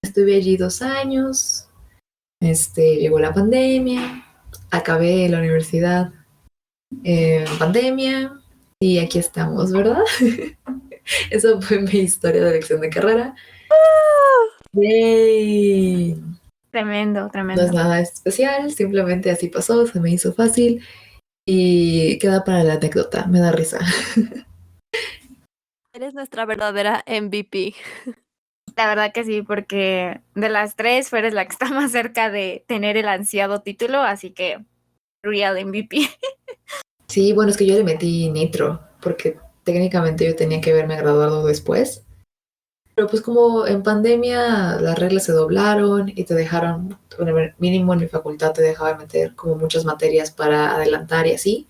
B: estuve allí 2 años, llegó la pandemia, acabé la universidad en pandemia y aquí estamos, ¿verdad? Esa fue mi historia de elección de carrera. ¡Yay!
A: Tremendo,
B: No
A: tremendo.
B: es nada especial, simplemente así pasó, se me hizo fácil y queda para la anécdota, me da risa.
C: Eres nuestra verdadera MVP.
A: La verdad que sí, porque de las tres, Fer es la que está más cerca de tener el ansiado título, así que real MVP.
B: Sí, bueno, es que yo le metí nitro, porque técnicamente yo tenía que haberme graduado después. Pero pues como en pandemia las reglas se doblaron y te dejaron, mínimo en mi facultad te dejaba meter como muchas materias para adelantar y así.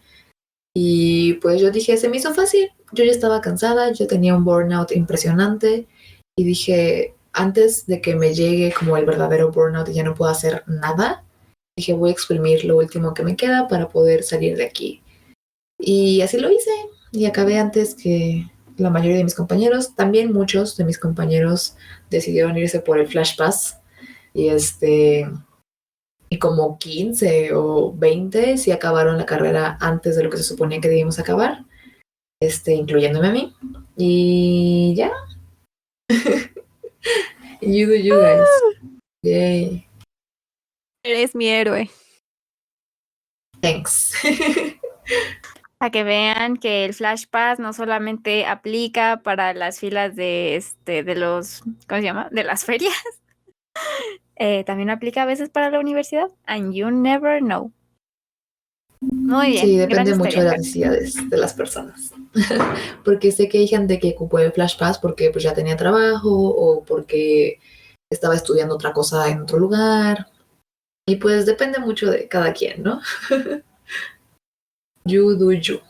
B: Y pues yo dije, se me hizo fácil. Yo ya estaba cansada, yo tenía un burnout impresionante y dije, antes de que me llegue como el verdadero burnout y ya no pueda hacer nada, dije, voy a exprimir lo último que me queda para poder salir de aquí. Y así lo hice y acabé antes que la mayoría de mis compañeros. También muchos de mis compañeros decidieron irse por el Flash Pass y y como 15 o 20 sí acabaron la carrera antes de lo que se suponía que debíamos acabar, incluyéndome a mí. Y ya. You do you guys. Yay.
C: Eres mi héroe.
B: Thanks.
A: Para que vean que el Flash Pass no solamente aplica para las filas de los, ¿cómo se llama? De las ferias. También aplica a veces para la universidad. And you never know. Muy bien,
B: Sí,
A: gran
B: depende mucho
A: historia.
B: de las necesidades de las personas. Porque sé que hay gente que ocupó el Flash Pass porque pues ya tenía trabajo o porque estaba estudiando otra cosa en otro lugar. Y pues depende mucho de cada quien, ¿no? You do you.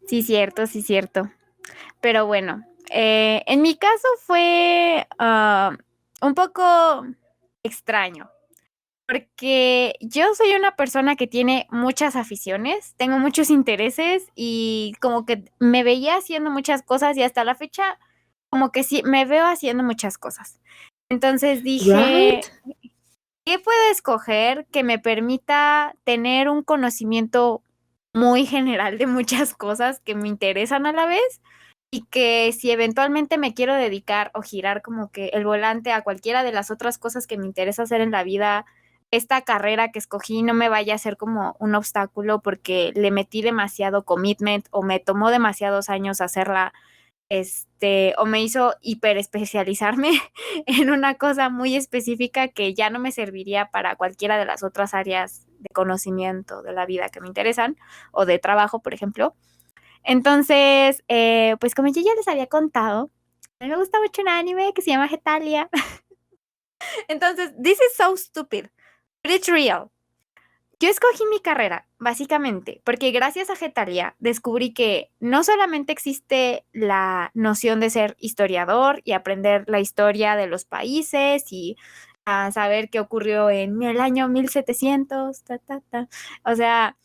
A: Sí, cierto, sí, cierto. Pero bueno, en mi caso fue un poco extraño, porque yo soy una persona que tiene muchas aficiones, tengo muchos intereses y como que me veía haciendo muchas cosas y hasta la fecha como que sí, me veo haciendo muchas cosas. Entonces
B: Right?
A: dije, ¿qué puedo escoger que me permita tener un conocimiento muy general de muchas cosas que me interesan a la vez? Y que si eventualmente me quiero dedicar o girar como que el volante a cualquiera de las otras cosas que me interesa hacer en la vida, esta carrera que escogí no me vaya a ser como un obstáculo porque le metí demasiado commitment o me tomó demasiados años hacerla, o me hizo hiper especializarme en una cosa muy específica que ya no me serviría para cualquiera de las otras áreas de conocimiento de la vida que me interesan o de trabajo, por ejemplo. Entonces, pues como yo ya les había contado, a mí me gusta mucho un anime que se llama Hetalia. Entonces, this is so stupid, but it's real. Yo escogí mi carrera, básicamente, porque gracias a Hetalia descubrí que no solamente existe la noción de ser historiador y aprender la historia de los países y a saber qué ocurrió en el año 1700, ta, ta, ta. O sea,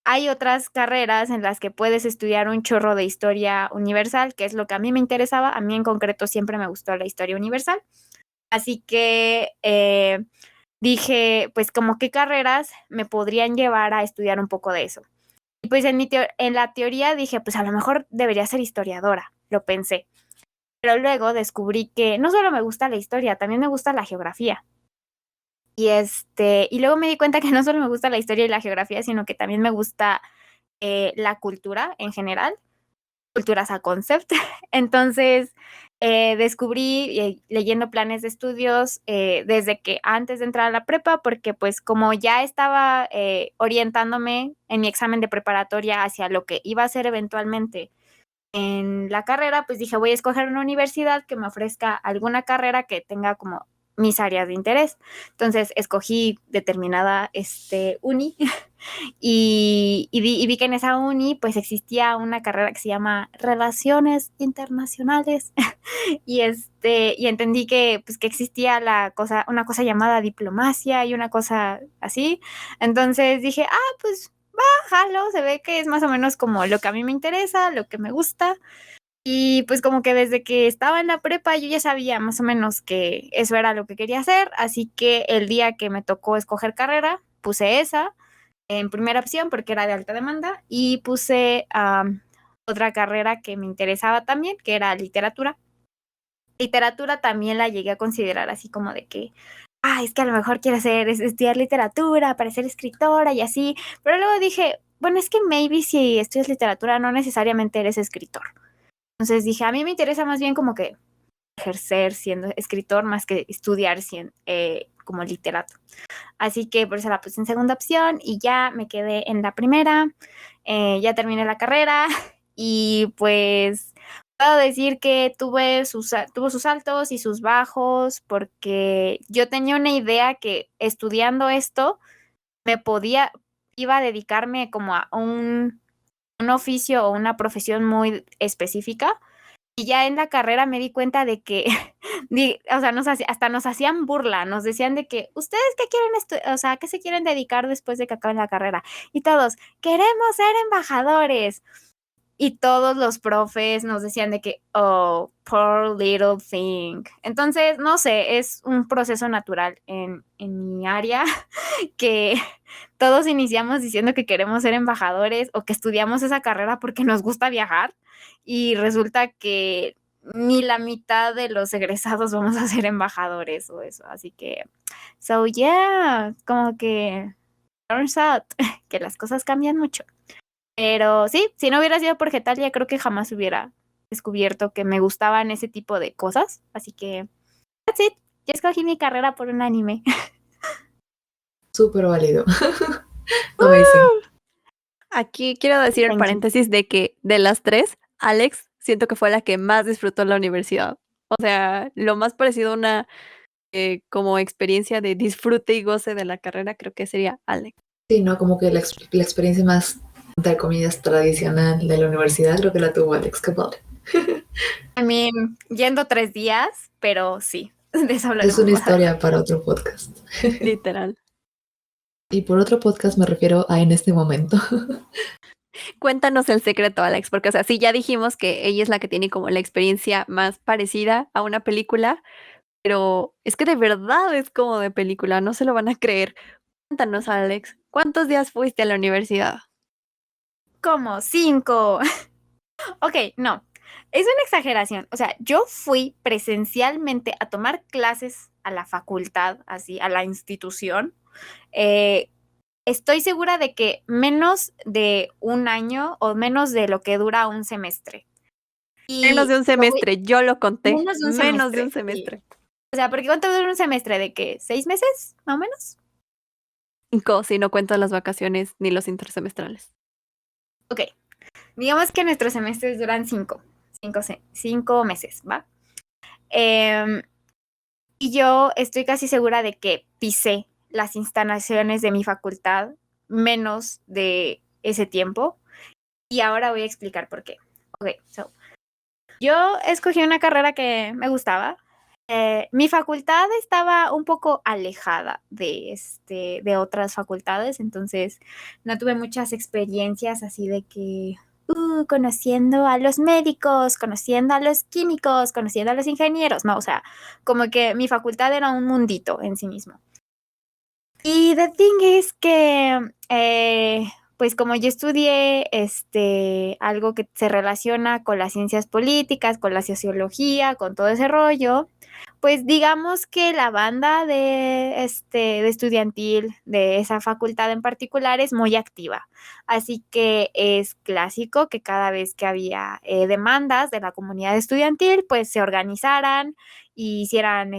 A: hay otras carreras en las que puedes estudiar un chorro de historia universal, que es lo que a mí me interesaba. A mí en concreto siempre me gustó la historia universal. Así que dije, pues como qué carreras me podrían llevar a estudiar un poco de eso. Y pues en la teoría dije, pues a lo mejor debería ser historiadora, lo pensé. Pero luego descubrí que no solo me gusta la historia, también me gusta la geografía. Y luego me di cuenta que no solo me gusta la historia y la geografía, sino que también me gusta la cultura en general, culturas a concept. Entonces, descubrí leyendo planes de estudios desde que antes de entrar a la prepa, porque pues como ya estaba orientándome en mi examen de preparatoria hacia lo que iba a ser eventualmente en la carrera, pues dije, voy a escoger una universidad que me ofrezca alguna carrera que tenga como mis áreas de interés. Entonces, escogí determinada uni y vi que en esa uni pues existía una carrera que se llama Relaciones Internacionales y entendí que pues que existía una cosa llamada diplomacia y una cosa así. Entonces dije, pues jalo, se ve que es más o menos como lo que a mí me interesa, lo que me gusta. Y pues como que desde que estaba en la prepa yo ya sabía más o menos que eso era lo que quería hacer, así que el día que me tocó escoger carrera, puse esa en primera opción porque era de alta demanda y puse otra carrera que me interesaba también, que era literatura. Literatura también la llegué a considerar así como de que, es que a lo mejor quiero estudiar literatura para ser escritora y así, pero luego dije, bueno, es que maybe si estudias literatura no necesariamente eres escritor. Entonces dije, a mí me interesa más bien como que ejercer siendo escritor más que estudiar como literato. Así que por eso la puse en segunda opción y ya me quedé en la primera. Ya terminé la carrera y pues puedo decir que tuvo sus altos y sus bajos porque yo tenía una idea que estudiando esto iba a dedicarme como a un oficio o una profesión muy específica. Y ya en la carrera me di cuenta de que, o sea, hasta nos hacían burla, nos decían de que, ¿ustedes qué quieren o sea, qué se quieren dedicar después de que acaben la carrera? Y todos, queremos ser embajadores. Y todos los profes nos decían de que, oh, poor little thing. Entonces, no sé, es un proceso natural en mi área que todos iniciamos diciendo que queremos ser embajadores o que estudiamos esa carrera porque nos gusta viajar y resulta que ni la mitad de los egresados vamos a ser embajadores o eso. Así que, so yeah, como que turns out que las cosas cambian mucho. Pero sí, si no hubiera sido por Getalia, creo que jamás hubiera descubierto que me gustaban ese tipo de cosas. Así que, that's it. Yo escogí mi carrera por un anime.
B: Súper válido. Amazing.
C: Aquí quiero decir el
A: Thank you.
C: paréntesis de que de las tres, Alex siento que fue la que más disfrutó la universidad. O sea, lo más parecido a una como experiencia de disfrute y goce de la carrera, creo que sería Alex.
B: Sí, ¿no? Como que la experiencia más, entre comillas, tradicional de la universidad creo que la tuvo Alex. Qué padre.
A: I mean, yendo 3 días, pero sí, de eso
B: Es
A: hablaremos
B: una
A: más adelante.
B: historia para otro podcast.
C: Literal.
B: Y por otro podcast me refiero a en este momento.
C: Cuéntanos el secreto, Alex, porque, o sea, sí, ya dijimos que ella es la que tiene como la experiencia más parecida a una película, pero es que de verdad es como de película, no se lo van a creer. Cuéntanos, Alex, ¿cuántos días fuiste a la universidad?
A: Como 5. Ok, no, es una exageración. O sea, yo fui presencialmente a tomar clases a la facultad, así, a la institución. Estoy segura de que menos de un año o menos de lo que dura un semestre.
C: Menos de
A: Y
C: un semestre, yo lo conté.
A: menos de un
C: Menos de
A: semestre.
C: un
A: Sí.
C: semestre.
A: O sea, porque ¿cuánto dura un semestre? ¿De qué? ¿6 meses? Más o menos.
C: 5, si no cuento las vacaciones ni los intersemestrales.
A: Ok. Digamos que nuestros semestres duran 5 meses, ¿va? Y yo estoy casi segura de que pisé las instalaciones de mi facultad menos de ese tiempo. Y ahora voy a explicar por qué. Ok, so, yo escogí una carrera que me gustaba. Mi facultad estaba un poco alejada de otras facultades, entonces no tuve muchas experiencias así de que conociendo a los médicos, conociendo a los químicos, conociendo a los ingenieros, no, o sea, como que mi facultad era un mundito en sí mismo. Y the thing es que, pues como yo estudié algo que se relaciona con las ciencias políticas, con la sociología, con todo ese rollo, pues digamos que la banda de estudiantil de esa facultad en particular es muy activa. Así que es clásico que cada vez que había demandas de la comunidad estudiantil, pues se organizaran y hicieran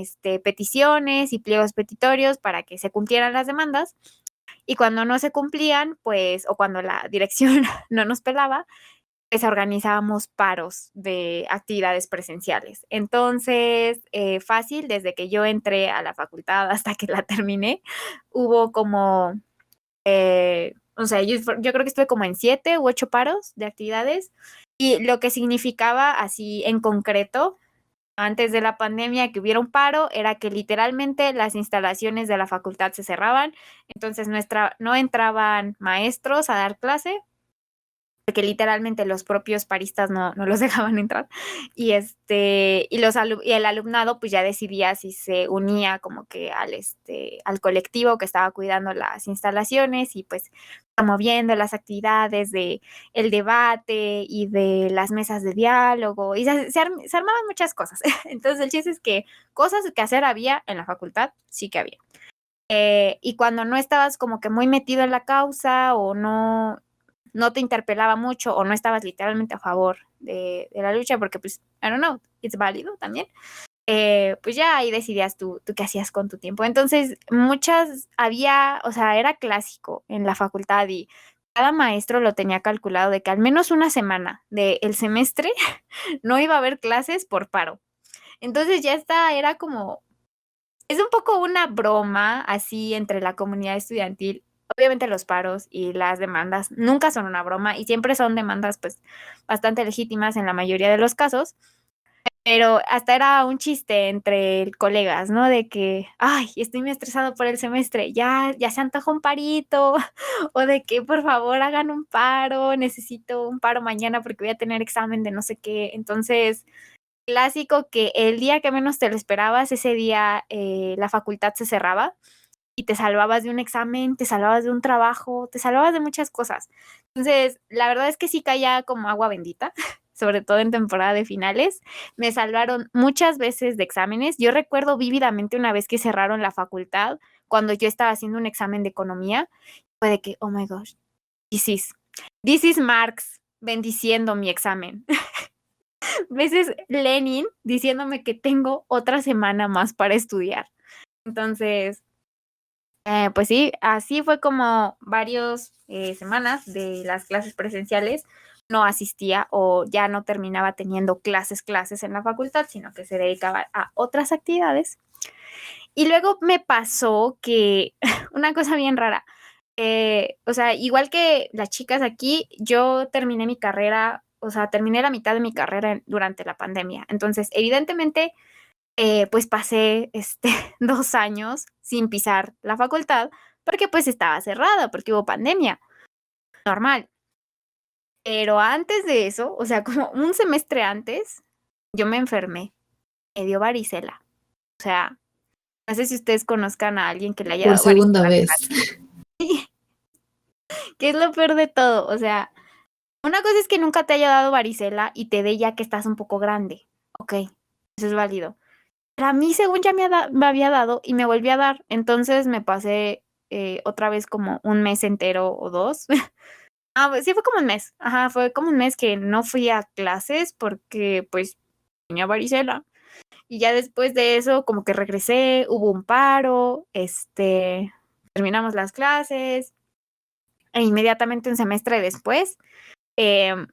A: peticiones y pliegos petitorios para que se cumplieran las demandas. Y cuando no se cumplían, pues, o cuando la dirección no nos pelaba, pues organizábamos paros de actividades presenciales. Entonces, fácil, desde que yo entré a la facultad hasta que la terminé, hubo como, o sea, yo creo que estuve como en 7 u 8 paros de actividades. Y lo que significaba así en concreto antes de la pandemia que hubiera un paro era que literalmente las instalaciones de la facultad se cerraban, entonces no entraban maestros a dar clase, porque literalmente los propios paristas no los dejaban entrar, y y el alumnado pues ya decidía si se unía como que al colectivo que estaba cuidando las instalaciones y pues promoviendo las actividades de el debate y de las mesas de diálogo, y se armaban muchas cosas. Entonces el chiste es que cosas que hacer había en la facultad, sí que había. Y cuando no estabas como que muy metido en la causa o no te interpelaba mucho o no estabas literalmente a favor de la lucha, porque pues, I don't know, es válido también, pues ya ahí decidías tú qué hacías con tu tiempo. Entonces, o sea, era clásico en la facultad y cada maestro lo tenía calculado de que al menos una semana del semestre no iba a haber clases por paro. Entonces ya era como, es un poco una broma así entre la comunidad estudiantil. Obviamente los paros y las demandas nunca son una broma y siempre son demandas pues bastante legítimas en la mayoría de los casos, pero hasta era un chiste entre colegas, ¿no? De que, ay, estoy muy estresado por el semestre, ya se antoja un parito, o de que por favor hagan un paro, necesito un paro mañana porque voy a tener examen de no sé qué. Entonces, clásico que el día que menos te lo esperabas, ese día la facultad se cerraba y te salvabas de un examen, te salvabas de un trabajo, te salvabas de muchas cosas. Entonces, la verdad es que sí caía como agua bendita, sobre todo en temporada de finales. Me salvaron muchas veces de exámenes. Yo recuerdo vívidamente una vez que cerraron la facultad cuando yo estaba haciendo un examen de economía, fue de que, oh my gosh, y sí, This is Marx bendiciendo mi examen. Veces Lenin diciéndome que tengo otra semana más para estudiar. Entonces, pues sí, así fue como varias semanas de las clases presenciales no asistía o ya no terminaba teniendo clases en la facultad, sino que se dedicaba a otras actividades. Y luego me pasó que una cosa bien rara, o sea, igual que las chicas aquí, yo terminé mi carrera, o sea, terminé la mitad de mi carrera durante la pandemia. Entonces, evidentemente, pues pasé 2 años sin pisar la facultad porque pues estaba cerrada, porque hubo pandemia, normal. Pero antes de eso, o sea, como un semestre antes, yo me enfermé, me dio varicela. O sea, no sé si ustedes conozcan a alguien que le haya
B: Por
A: dado varicela,
B: segunda vez.
A: que es lo peor de todo. O sea, una cosa es que nunca te haya dado varicela y te dé ya que estás un poco grande. Ok, eso es válido. Pero a mí, según ya me había dado y me volví a dar, entonces me pasé otra vez como un mes entero o 2. Pues sí, fue como un mes. Ajá, fue como un mes que no fui a clases porque pues tenía varicela. Y ya después de eso, como que regresé, hubo un paro, terminamos las clases, e inmediatamente un semestre después em,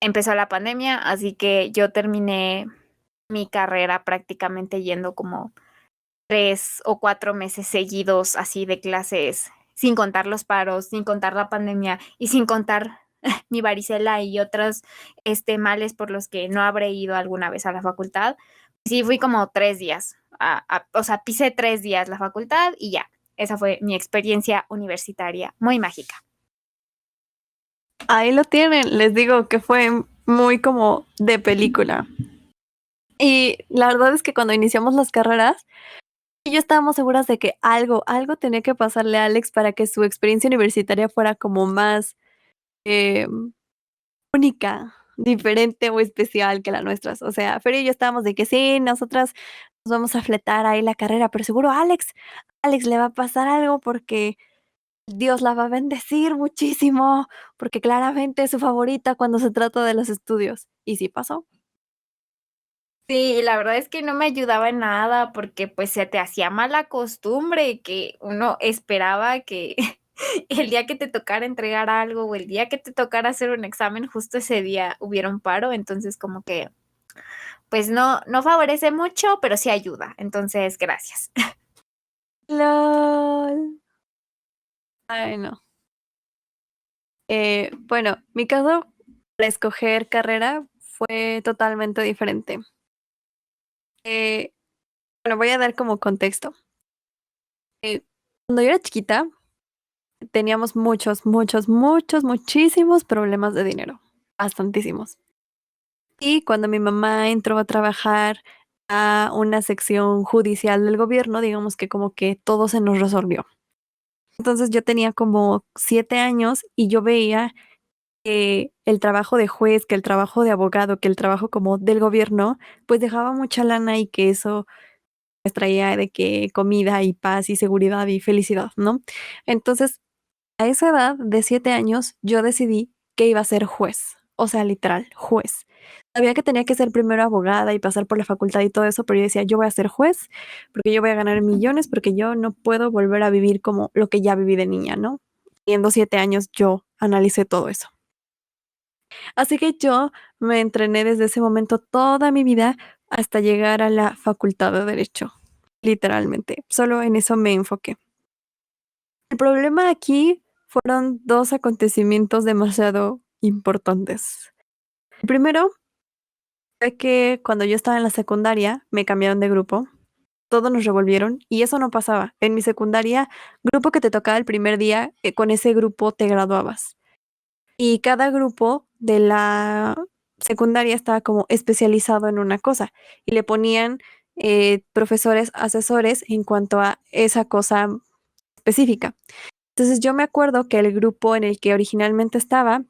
A: empezó la pandemia, así que yo terminé mi carrera prácticamente yendo como 3 o 4 meses seguidos así de clases, sin contar los paros, sin contar la pandemia y sin contar mi varicela y otros males por los que no habré ido alguna vez a la facultad. Sí, fui como 3 días, o sea, pisé 3 días la facultad y ya. Esa fue mi experiencia universitaria, muy mágica.
C: Ahí lo tienen, les digo que fue muy como de película. Y la verdad es que cuando iniciamos las carreras, yo estábamos seguras de que algo tenía que pasarle a Alex para que su experiencia universitaria fuera como más eh, única, diferente o especial que la nuestra. O sea, Fer y yo estábamos de que sí, nosotras nos vamos a fletar ahí la carrera, pero seguro a Alex le va a pasar algo porque Dios la va a bendecir muchísimo, porque claramente es su favorita cuando se trata de los estudios. Y sí pasó.
A: Sí, la verdad es que no me ayudaba en nada porque pues se te hacía mala costumbre que uno esperaba que el día que te tocara entregar algo o el día que te tocara hacer un examen, justo ese día hubiera un paro, entonces como que pues no favorece mucho, pero sí ayuda, entonces gracias.
C: LOL. Ay, no. Bueno, mi caso para escoger carrera fue totalmente diferente. Bueno, voy a dar como contexto. Cuando yo era chiquita, teníamos muchísimos problemas de dinero. Bastantísimos. Y cuando mi mamá entró a trabajar a una sección judicial del gobierno, digamos que como que todo se nos resolvió. Entonces yo tenía como 7 años y yo veía que el trabajo de juez, que el trabajo de abogado, que el trabajo como del gobierno, pues dejaba mucha lana y que eso pues traía de que comida y paz y seguridad y felicidad, ¿no? Entonces, a esa edad de 7 años, yo decidí que iba a ser juez, o sea, literal, juez. Sabía que tenía que ser primero abogada y pasar por la facultad y todo eso, pero yo decía, yo voy a ser juez porque yo voy a ganar millones, porque yo no puedo volver a vivir como lo que ya viví de niña, ¿no? Teniendo 7 años, yo analicé todo eso. Así que yo me entrené desde ese momento toda mi vida hasta llegar a la facultad de Derecho, literalmente. Solo en eso me enfoqué. El problema aquí fueron 2 acontecimientos demasiado importantes. El primero fue que cuando yo estaba en la secundaria me cambiaron de grupo, todos nos revolvieron y eso no pasaba. En mi secundaria, grupo que te tocaba el primer día, con ese grupo te graduabas. Y cada grupo de la secundaria estaba como especializado en una cosa y le ponían profesores asesores en cuanto a esa cosa específica. Entonces yo me acuerdo que el grupo en el que originalmente estaba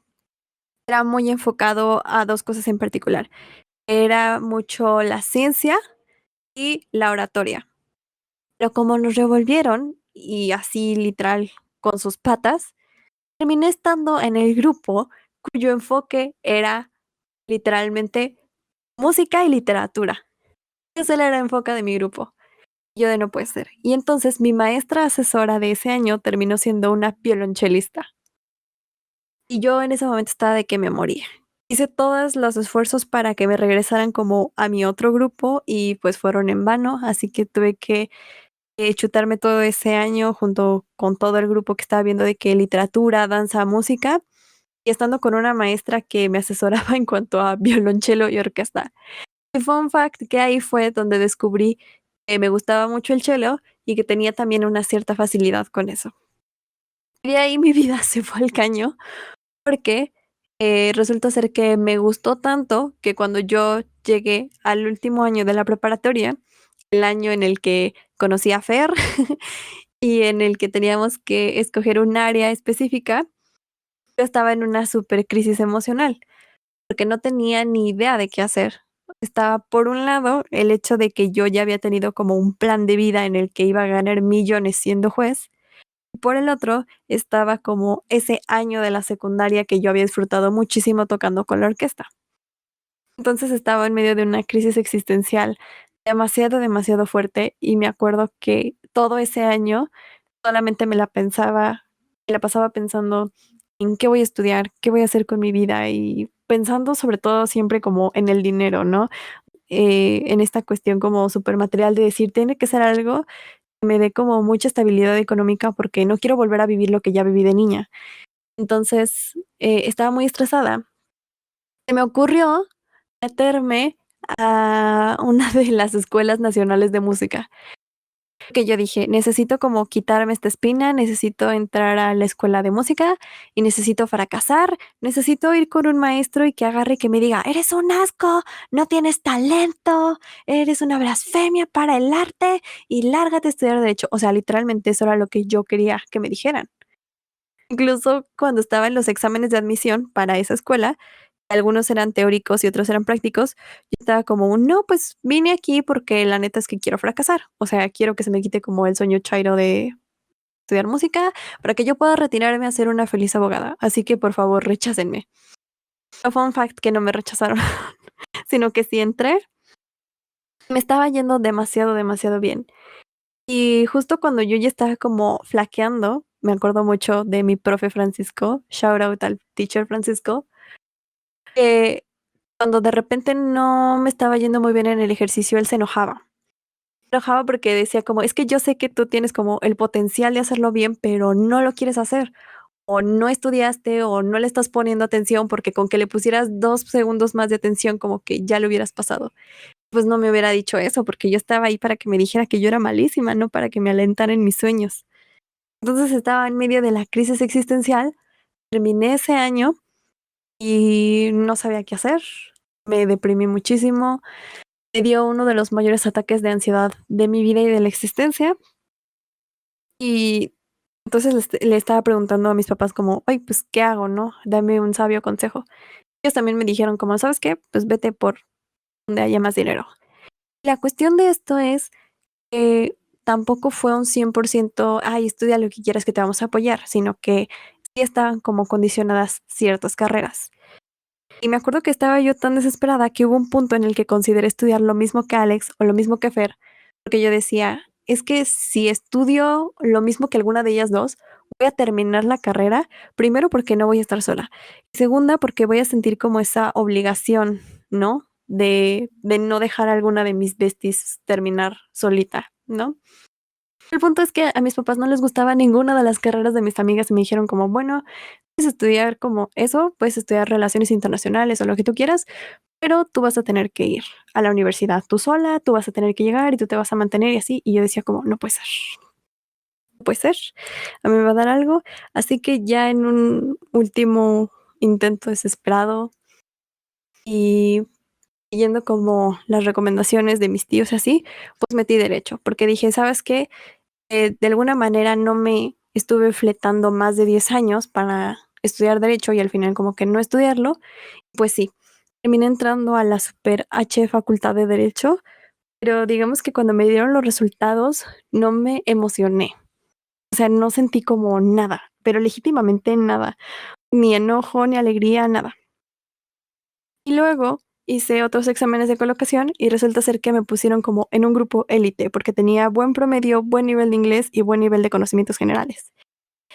C: era muy enfocado a 2 cosas en particular. Era mucho la ciencia y la oratoria. Pero como nos revolvieron y así literal con sus patas, terminé estando en el grupo cuyo enfoque era literalmente música y literatura. Ese era el enfoque de mi grupo. Yo de no puede ser. Y entonces mi maestra asesora de ese año terminó siendo una violonchelista. Y yo en ese momento estaba de que me moría. Hice todos los esfuerzos para que me regresaran como a mi otro grupo y pues fueron en vano, así que tuve que chutarme todo ese año junto con todo el grupo que estaba viendo de que literatura, danza, música y estando con una maestra que me asesoraba en cuanto a violonchelo y orquesta. Y fun fact que ahí fue donde descubrí que me gustaba mucho el cello y que tenía también una cierta facilidad con eso. Y de ahí mi vida se fue al caño porque resulta ser que me gustó tanto que cuando yo llegué al último año de la preparatoria, el año en el que conocí a Fer y en el que teníamos que escoger un área específica, yo estaba en una super crisis emocional porque no tenía ni idea de qué hacer. Estaba por un lado el hecho de que yo ya había tenido como un plan de vida en el que iba a ganar millones siendo juez. Y por el otro estaba como ese año de la secundaria que yo había disfrutado muchísimo tocando con la orquesta. Entonces estaba en medio de una crisis existencial demasiado, demasiado fuerte y me acuerdo que todo ese año solamente me la pasaba pensando en qué voy a estudiar, qué voy a hacer con mi vida y pensando sobre todo siempre como en el dinero, ¿no? En esta cuestión como súper material de decir, tiene que ser algo que me dé como mucha estabilidad económica porque no quiero volver a vivir lo que ya viví de niña. Entonces, estaba muy estresada. Se me ocurrió meterme a una de las escuelas nacionales de música. Que yo dije, necesito como quitarme esta espina, necesito entrar a la escuela de música y necesito fracasar, necesito ir con un maestro y que agarre y que me diga, eres un asco, no tienes talento, eres una blasfemia para el arte y lárgate a estudiar derecho. O sea, literalmente eso era lo que yo quería que me dijeran. Incluso cuando estaba en los exámenes de admisión para esa escuela, algunos eran teóricos y otros eran prácticos, yo estaba como un, no, pues vine aquí porque la neta es que quiero fracasar. O sea, quiero que se me quite como el sueño chairo de estudiar música para que yo pueda retirarme a ser una feliz abogada. Así que por favor, rechácenme. Fun fact que no me rechazaron, sino que sí entré. Me estaba yendo demasiado, demasiado bien. Y justo cuando yo ya estaba como flaqueando, me acuerdo mucho de mi profe Francisco, shout out al teacher Francisco, que cuando de repente no me estaba yendo muy bien en el ejercicio, él se enojaba. Se enojaba porque decía como, es que yo sé que tú tienes como el potencial de hacerlo bien, pero no lo quieres hacer. O no estudiaste o no le estás poniendo atención porque con que le pusieras 2 segundos más de atención como que ya lo hubieras pasado. Pues no me hubiera dicho eso porque yo estaba ahí para que me dijera que yo era malísima, no para que me alentara en mis sueños. Entonces estaba en medio de la crisis existencial, terminé ese año y no sabía qué hacer. Me deprimí muchísimo. Me dio uno de los mayores ataques de ansiedad de mi vida y de la existencia. Y entonces le estaba preguntando a mis papás como, ay, pues, ¿qué hago, no? Dame un sabio consejo. Ellos también me dijeron como, ¿sabes qué? Pues vete por donde haya más dinero. La cuestión de esto es que tampoco fue un 100%, ay, estudia lo que quieras que te vamos a apoyar, sino que sí estaban como condicionadas ciertas carreras. Y me acuerdo que estaba yo tan desesperada que hubo un punto en el que consideré estudiar lo mismo que Alex o lo mismo que Fer, porque yo decía, es que si estudio lo mismo que alguna de ellas dos, voy a terminar la carrera, primero porque no voy a estar sola, y segunda porque voy a sentir como esa obligación, ¿no? De no dejar a alguna de mis besties terminar solita, ¿no? El punto es que a mis papás no les gustaba ninguna de las carreras de mis amigas y me dijeron como, bueno, puedes estudiar como eso, puedes estudiar relaciones internacionales o lo que tú quieras, pero tú vas a tener que ir a la universidad tú sola, tú vas a tener que llegar y tú te vas a mantener y así. Y yo decía como, no puede ser, no puede ser, a mí me va a dar algo. Así que ya en un último intento desesperado y siguiendo como las recomendaciones de mis tíos y así, pues metí derecho, porque dije, ¿sabes qué? De alguna manera no me estuve fletando más de 10 años para estudiar derecho y al final como que no estudiarlo, pues sí, terminé entrando a la super H facultad de derecho, pero digamos que cuando me dieron los resultados no me emocioné, o sea, no sentí como nada, pero legítimamente nada, ni enojo, ni alegría, nada. Y luego hice otros exámenes de colocación y resulta ser que me pusieron como en un grupo élite porque tenía buen promedio, buen nivel de inglés y buen nivel de conocimientos generales.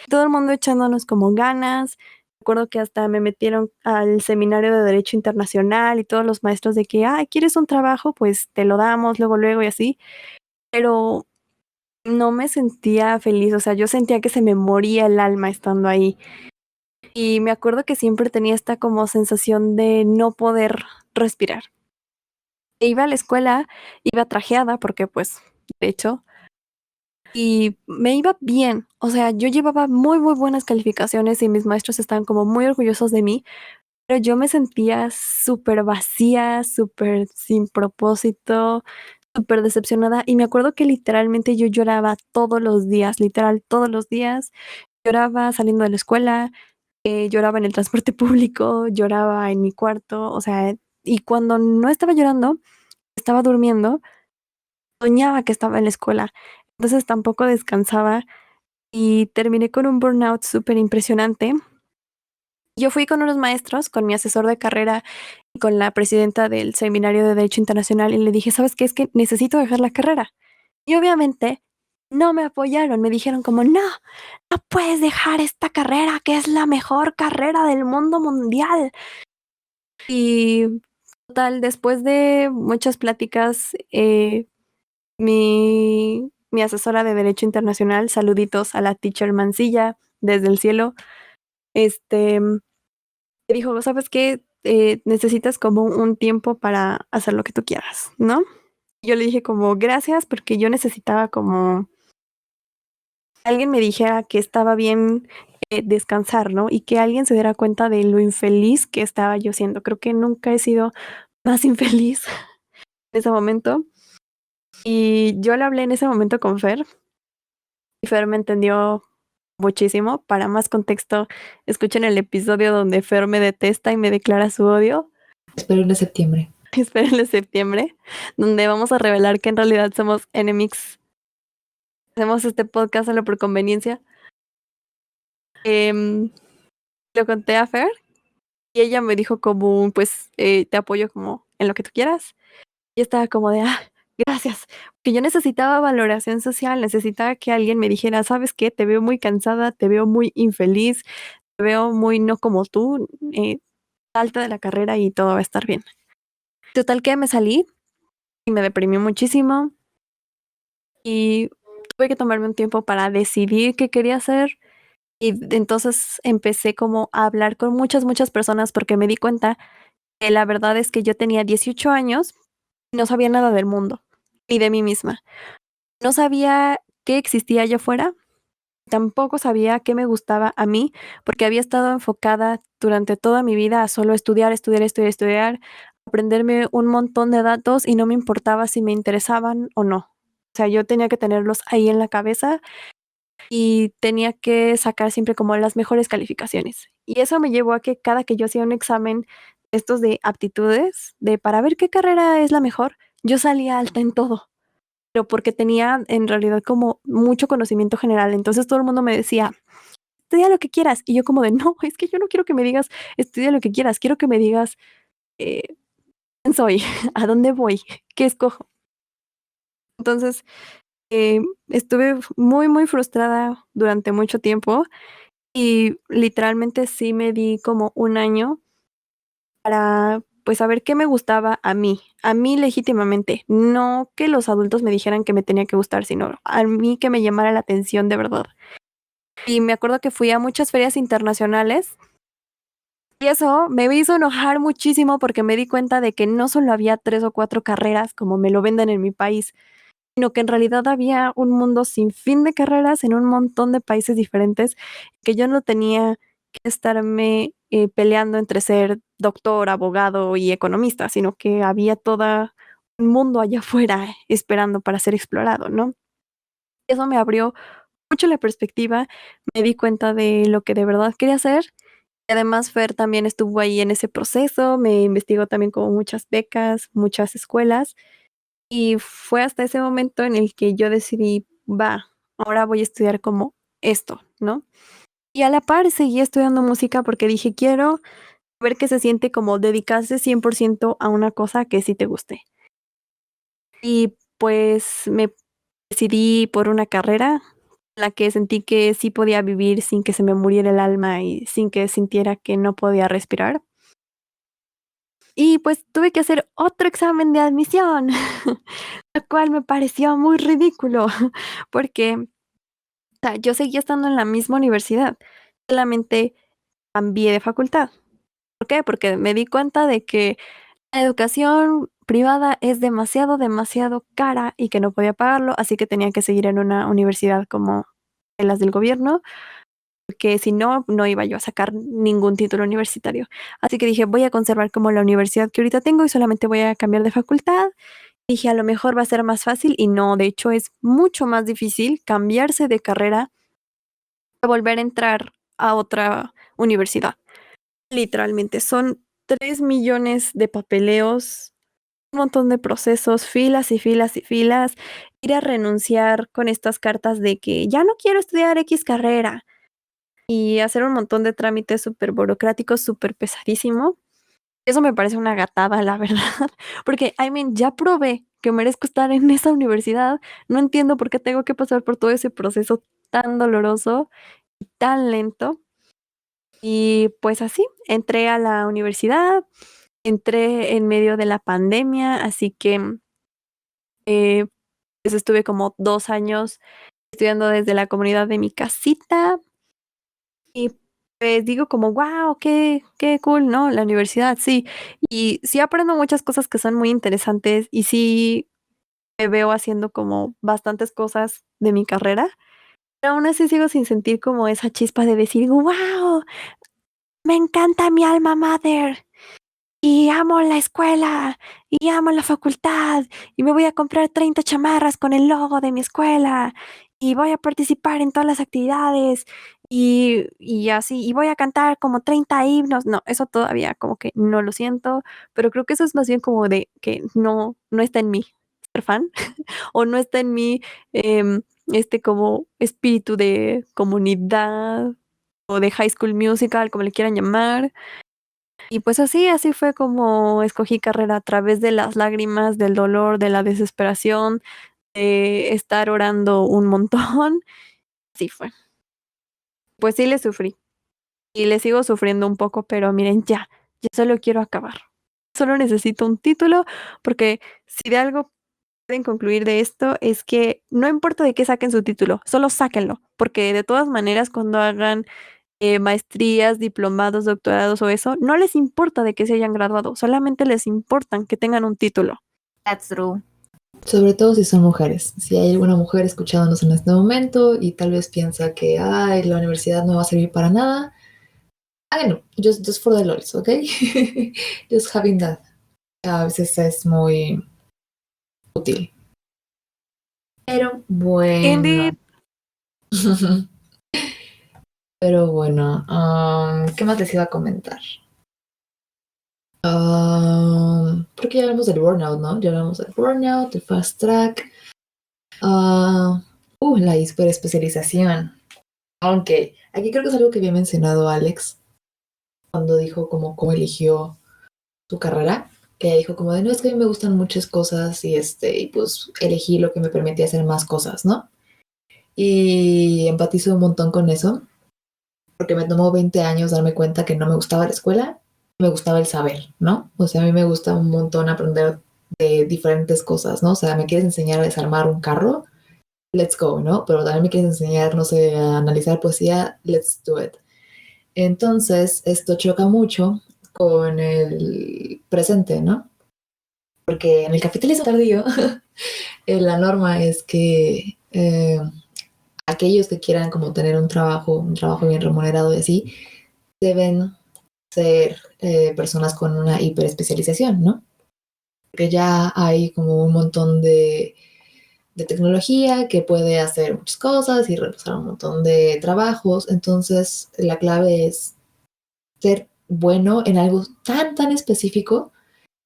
C: Todo el mundo echándonos como ganas. Recuerdo que hasta me metieron al seminario de Derecho Internacional y todos los maestros de que, ¿quieres un trabajo? Pues te lo damos luego, luego y así. Pero no me sentía feliz, o sea, yo sentía que se me moría el alma estando ahí. Y me acuerdo que siempre tenía esta como sensación de no poder respirar. E iba a la escuela, iba trajeada porque pues, de hecho, y me iba bien. O sea, yo llevaba muy, muy buenas calificaciones y mis maestros estaban como muy orgullosos de mí, pero yo me sentía súper vacía, súper sin propósito, súper decepcionada. Y me acuerdo que literalmente yo lloraba todos los días, literal, todos los días. Lloraba saliendo de la escuela, lloraba en el transporte público, lloraba en mi cuarto, o sea, y cuando no estaba llorando, estaba durmiendo, soñaba que estaba en la escuela. Entonces tampoco descansaba y terminé con un burnout súper impresionante. Yo fui con unos maestros, con mi asesor de carrera y con la presidenta del Seminario de Derecho Internacional y le dije, ¿sabes qué? Es que necesito dejar la carrera. Y obviamente no me apoyaron, me dijeron como, no, no puedes dejar esta carrera, que es la mejor carrera del mundo mundial. Y total, después de muchas pláticas, mi asesora de Derecho Internacional, saluditos a la teacher Mancilla desde el cielo, me dijo, ¿sabes qué? Necesitas como un tiempo para hacer lo que tú quieras, ¿no? Yo le dije como, gracias, porque yo necesitaba como alguien me dijera que estaba bien descansar, ¿no? Y que alguien se diera cuenta de lo infeliz que estaba yo siendo. Creo que nunca he sido más infeliz en ese momento. Y yo le hablé en ese momento con Fer y Fer me entendió muchísimo. Para más contexto, escuchen el episodio donde Fer me detesta y me declara su odio.
B: Espero en septiembre.
C: Espérenlo en septiembre, donde vamos a revelar que en realidad somos enemies. Hacemos este podcast solo por conveniencia. Lo conté a Fer y ella me dijo como, pues, te apoyo como en lo que tú quieras. Y estaba como de, gracias. Que yo necesitaba valoración social, necesitaba que alguien me dijera, ¿sabes qué? Te veo muy cansada, te veo muy infeliz, te veo muy no como tú, salta de la carrera y todo va a estar bien. Total que me salí y me deprimí muchísimo y tuve que tomarme un tiempo para decidir qué quería hacer. Y entonces empecé como a hablar con muchas, muchas personas porque me di cuenta que la verdad es que yo tenía 18 años y no sabía nada del mundo ni de mí misma. No sabía qué existía allá afuera, tampoco sabía qué me gustaba a mí, porque había estado enfocada durante toda mi vida a solo estudiar, estudiar, estudiar, estudiar, aprenderme un montón de datos y no me importaba si me interesaban o no. O sea, yo tenía que tenerlos ahí en la cabeza y tenía que sacar siempre como las mejores calificaciones. Y eso me llevó a que cada que yo hacía un examen, estos de aptitudes, de para ver qué carrera es la mejor, yo salía alta en todo, pero porque tenía en realidad como mucho conocimiento general. Entonces todo el mundo me decía, estudia lo que quieras. Y yo como de, no, es que yo no quiero que me digas, estudia lo que quieras, quiero que me digas quién soy, a dónde voy, qué escojo. Entonces estuve muy, muy frustrada durante mucho tiempo. Y literalmente sí me di como un año para, pues, saber qué me gustaba a mí legítimamente, no que los adultos me dijeran que me tenía que gustar, sino a mí que me llamara la atención de verdad. Y me acuerdo que fui a muchas ferias internacionales y eso me hizo enojar muchísimo porque me di cuenta de que no solo había 3 o 4 carreras como me lo venden en mi país, sino que en realidad había un mundo sin fin de carreras en un montón de países diferentes, que yo no tenía que estarme peleando entre ser doctor, abogado y economista, sino que había todo un mundo allá afuera esperando para ser explorado, ¿no? Eso me abrió mucho la perspectiva, me di cuenta de lo que de verdad quería hacer. Y además, Fer también estuvo ahí en ese proceso, me investigó también como muchas becas, muchas escuelas. Y fue hasta ese momento en el que yo decidí, va, ahora voy a estudiar como esto, ¿no? Y a la par seguí estudiando música porque dije, quiero ver qué se siente como dedicarse 100% a una cosa que sí te guste. Y pues me decidí por una carrera en la que sentí que sí podía vivir sin que se me muriera el alma y sin que sintiera que no podía respirar. Y pues tuve que hacer otro examen de admisión, lo cual me pareció muy ridículo, porque, o sea, yo seguía estando en la misma universidad, solamente cambié de facultad. ¿Por qué? Porque me di cuenta de que la educación privada es demasiado, demasiado cara y que no podía pagarlo, así que tenía que seguir en una universidad como en las del gobierno, porque si no, no iba yo a sacar ningún título universitario. Así que dije, voy a conservar como la universidad que ahorita tengo y solamente voy a cambiar de facultad. Dije, a lo mejor va a ser más fácil y no, de hecho es mucho más difícil cambiarse de carrera a volver a entrar a otra universidad. Literalmente, son 3 millones de papeleos, un montón de procesos, filas y filas y filas, ir a renunciar con estas cartas de que ya no quiero estudiar X carrera y hacer un montón de trámites súper burocráticos, súper pesadísimo. Eso me parece una gatada, la verdad, porque, I mean, ya probé que merezco estar en esa universidad, no entiendo por qué tengo que pasar por todo ese proceso tan doloroso y tan lento. Y pues así, entré a la universidad, entré en medio de la pandemia, así que, eh, pues estuve como 2 años estudiando desde la comunidad de mi casita y, pues, digo como: "Guau, qué cool", ¿no? La universidad, sí. Y sí aprendo muchas cosas que son muy interesantes y sí me veo haciendo como bastantes cosas de mi carrera, pero aún así sigo sin sentir como esa chispa de decir: "Guau, me encanta mi alma mater". Y amo la escuela, y amo la facultad, y me voy a comprar 30 chamarras con el logo de mi escuela, y voy a participar en todas las actividades, y así, y voy a cantar como 30 himnos. No, eso todavía como que no lo siento, pero creo que eso es más bien como de que no está en mí ser fan, o no está en mí, como espíritu de comunidad, o de High School Musical, como le quieran llamar. Y pues así fue como escogí carrera, a través de las lágrimas, del dolor, de la desesperación, de estar orando un montón. Así fue. Pues sí le sufrí, y le sigo sufriendo un poco, pero miren, ya solo quiero acabar. Solo necesito un título, porque si de algo pueden concluir de esto, es que no importa de qué saquen su título, solo sáquenlo, porque de todas maneras, cuando hagan maestrías, diplomados, doctorados o eso, no les importa de qué se hayan graduado, solamente les importan que tengan un título.
A: That's true.
B: Sobre todo si son mujeres. Si hay alguna mujer escuchándonos en este momento y tal vez piensa que ay, la universidad no va a servir para nada, háganlo. Just for the lols, ¿ok? Just having that. A veces es muy útil. Pero bueno.
C: Indeed.
B: Pero bueno, ¿qué más les iba a comentar? Porque ya hablamos del burnout, ¿no? Ya hablamos del burnout, del fast track. La hiperespecialización. Aunque aquí creo que es algo que había mencionado Alex cuando dijo como cómo eligió su carrera. Que ella dijo como de no, es que a mí me gustan muchas cosas y pues elegí lo que me permitía hacer más cosas, ¿no? Y empatizo un montón con eso. Porque me tomó 20 años darme cuenta que no me gustaba la escuela, me gustaba el saber, ¿no? O sea, a mí me gusta un montón aprender de diferentes cosas, ¿no? O sea, me quieres enseñar a desarmar un carro, let's go, ¿no? Pero también me quieres enseñar, no sé, a analizar poesía, let's do it. Entonces, esto choca mucho con el presente, ¿no? Porque en el capitalismo tardío, la norma es que aquellos que quieran como tener un trabajo bien remunerado y así, deben ser personas con una hiperespecialización, ¿no? Porque ya hay como un montón de tecnología que puede hacer muchas cosas y realizar un montón de trabajos. Entonces, la clave es ser bueno en algo tan específico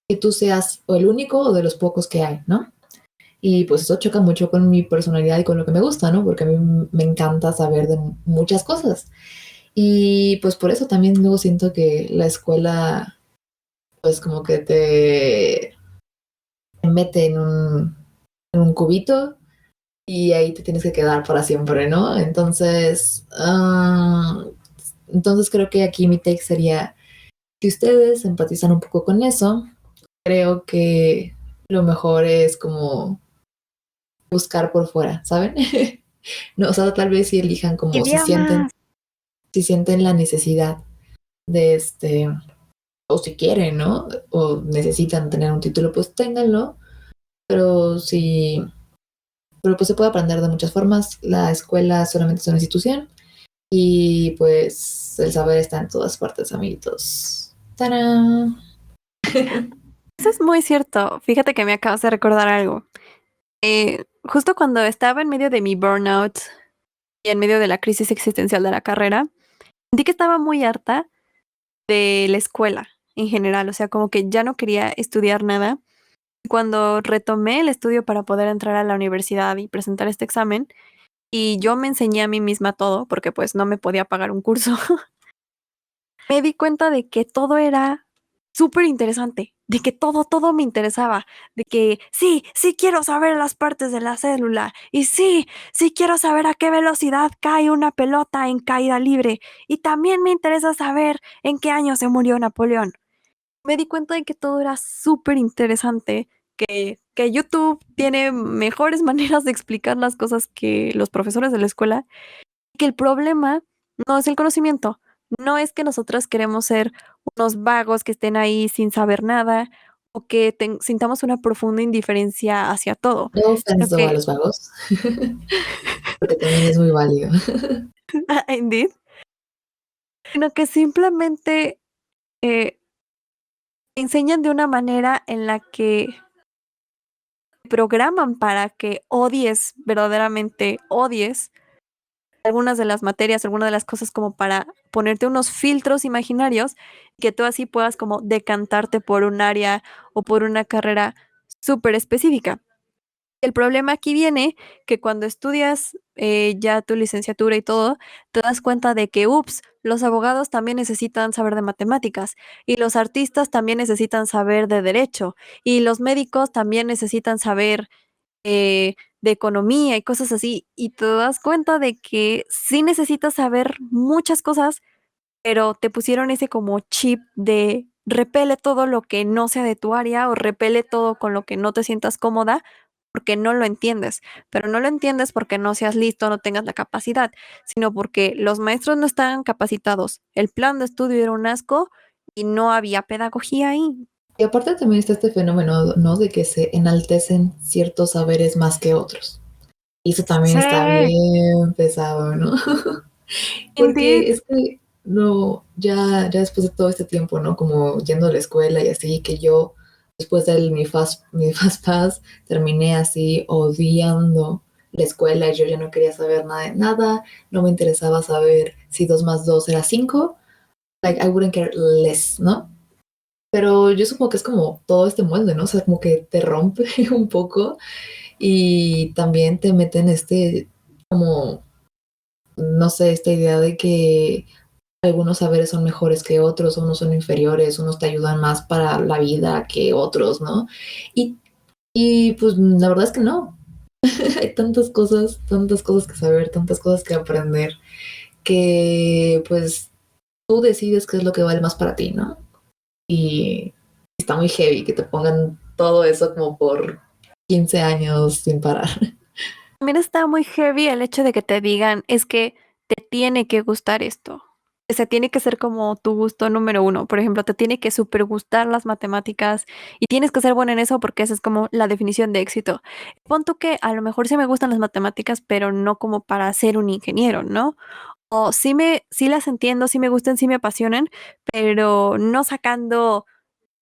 B: que tú seas o el único o de los pocos que hay, ¿no? Y pues eso choca mucho con mi personalidad y con lo que me gusta, ¿no? Porque a mí me encanta saber de muchas cosas. Y pues por eso también luego siento que la escuela pues como que te mete en un cubito y ahí te tienes que quedar para siempre, ¿no? Entonces creo que aquí mi take sería, si ustedes empatizan un poco con eso, creo que lo mejor es como buscar por fuera, ¿saben? No, o sea, tal vez si elijan como
A: Idiomas.
B: si sienten la necesidad de o si quieren, ¿no? O necesitan tener un título, pues ténganlo, pero si, pero pues se puede aprender de muchas formas. La escuela solamente es una institución y pues el saber está en todas partes, amiguitos. ¡Tarán!
C: Eso es muy cierto. Fíjate que me acabas de recordar algo. Justo cuando estaba en medio de mi burnout y en medio de la crisis existencial de la carrera, sentí que estaba muy harta de la escuela en general, o sea, como que ya no quería estudiar nada. Cuando retomé el estudio para poder entrar a la universidad y presentar este examen, y yo me enseñé a mí misma todo, porque pues no me podía pagar un curso, me di cuenta de que todo era súper interesante, de que todo me interesaba, de que sí quiero saber las partes de la célula, y sí quiero saber a qué velocidad cae una pelota en caída libre, y también me interesa saber en qué año se murió Napoleón. Me di cuenta de que todo era súper interesante, que YouTube tiene mejores maneras de explicar las cosas que los profesores de la escuela, que el problema no es el conocimiento, no es que nosotras queremos ser unos vagos que estén ahí sin saber nada o que sintamos una profunda indiferencia hacia todo,
B: No
C: sino
B: ofenso a
C: que,
B: los vagos, porque también es muy válido.
C: indeed, sino que simplemente eh, enseñan de una manera en la que programan para que odies, verdaderamente odies algunas de las materias, algunas de las cosas como para ponerte unos filtros imaginarios que tú así puedas como decantarte por un área o por una carrera súper específica. El problema aquí viene que cuando estudias ya tu licenciatura y todo, te das cuenta de que, ups, los abogados también necesitan saber de matemáticas y los artistas también necesitan saber de derecho y los médicos también necesitan saber de economía y cosas así, y te das cuenta de que sí necesitas saber muchas cosas, pero te pusieron ese como chip de repele todo lo que no sea de tu área o repele todo con lo que no te sientas cómoda porque no lo entiendes, pero no lo entiendes porque no seas listo, no tengas la capacidad, sino porque los maestros no estaban capacitados, el plan de estudio era un asco y no había pedagogía ahí.
B: Y aparte también está este fenómeno, ¿no? De que se enaltecen ciertos saberes más que otros. Y eso también
A: Sí.
B: está bien pesado, ¿no?
C: Indeed.
B: Porque es que no, ya después de todo este tiempo, ¿no? Como yendo a la escuela y así, que yo después de mi fast pass terminé así odiando la escuela y yo ya no quería saber nada de nada, no me interesaba saber si 2 más 2 era 5, like I wouldn't care less, ¿no? Pero yo supongo que es como todo este molde, ¿no? O sea, como que te rompe un poco y también te meten como, no sé, esta idea de que algunos saberes son mejores que otros, unos son inferiores, unos te ayudan más para la vida que otros, ¿no? Y, y pues la verdad es que no. Hay tantas cosas que saber, tantas cosas que aprender, que pues tú decides qué es lo que vale más para ti, ¿no? Y está muy heavy que te pongan todo eso como por 15 años sin parar.
C: También está muy heavy el hecho de que te digan, es que te tiene que gustar esto. O sea, tiene que ser como tu gusto número uno. Por ejemplo, te tiene que súper gustar las matemáticas y tienes que ser buena en eso porque esa es como la definición de éxito. Pon tú que a lo mejor sí me gustan las matemáticas, pero no como para ser un ingeniero, ¿no? O sí las entiendo, sí me gustan, sí me apasionan, pero no sacando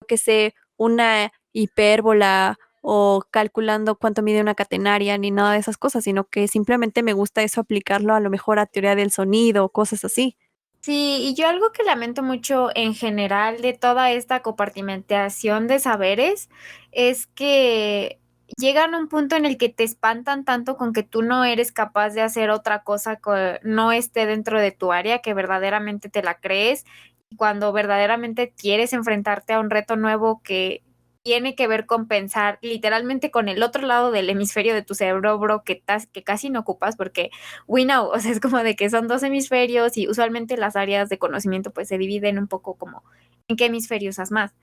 C: que sé, una hipérbola o calculando cuánto mide una catenaria ni nada de esas cosas, sino que simplemente me gusta eso aplicarlo a lo mejor a teoría del sonido o cosas así.
A: Sí, y yo algo que lamento mucho en general de toda esta compartimentación de saberes es que llegan a un punto en el que te espantan tanto con que tú no eres capaz de hacer otra cosa que no esté dentro de tu área, que verdaderamente te la crees, y cuando verdaderamente quieres enfrentarte a un reto nuevo que tiene que ver con pensar literalmente con el otro lado del hemisferio de tu cerebro, bro, que casi no ocupas, porque we know, o sea, es como de que son dos hemisferios y usualmente las áreas de conocimiento pues se dividen un poco como en qué hemisferio usas más.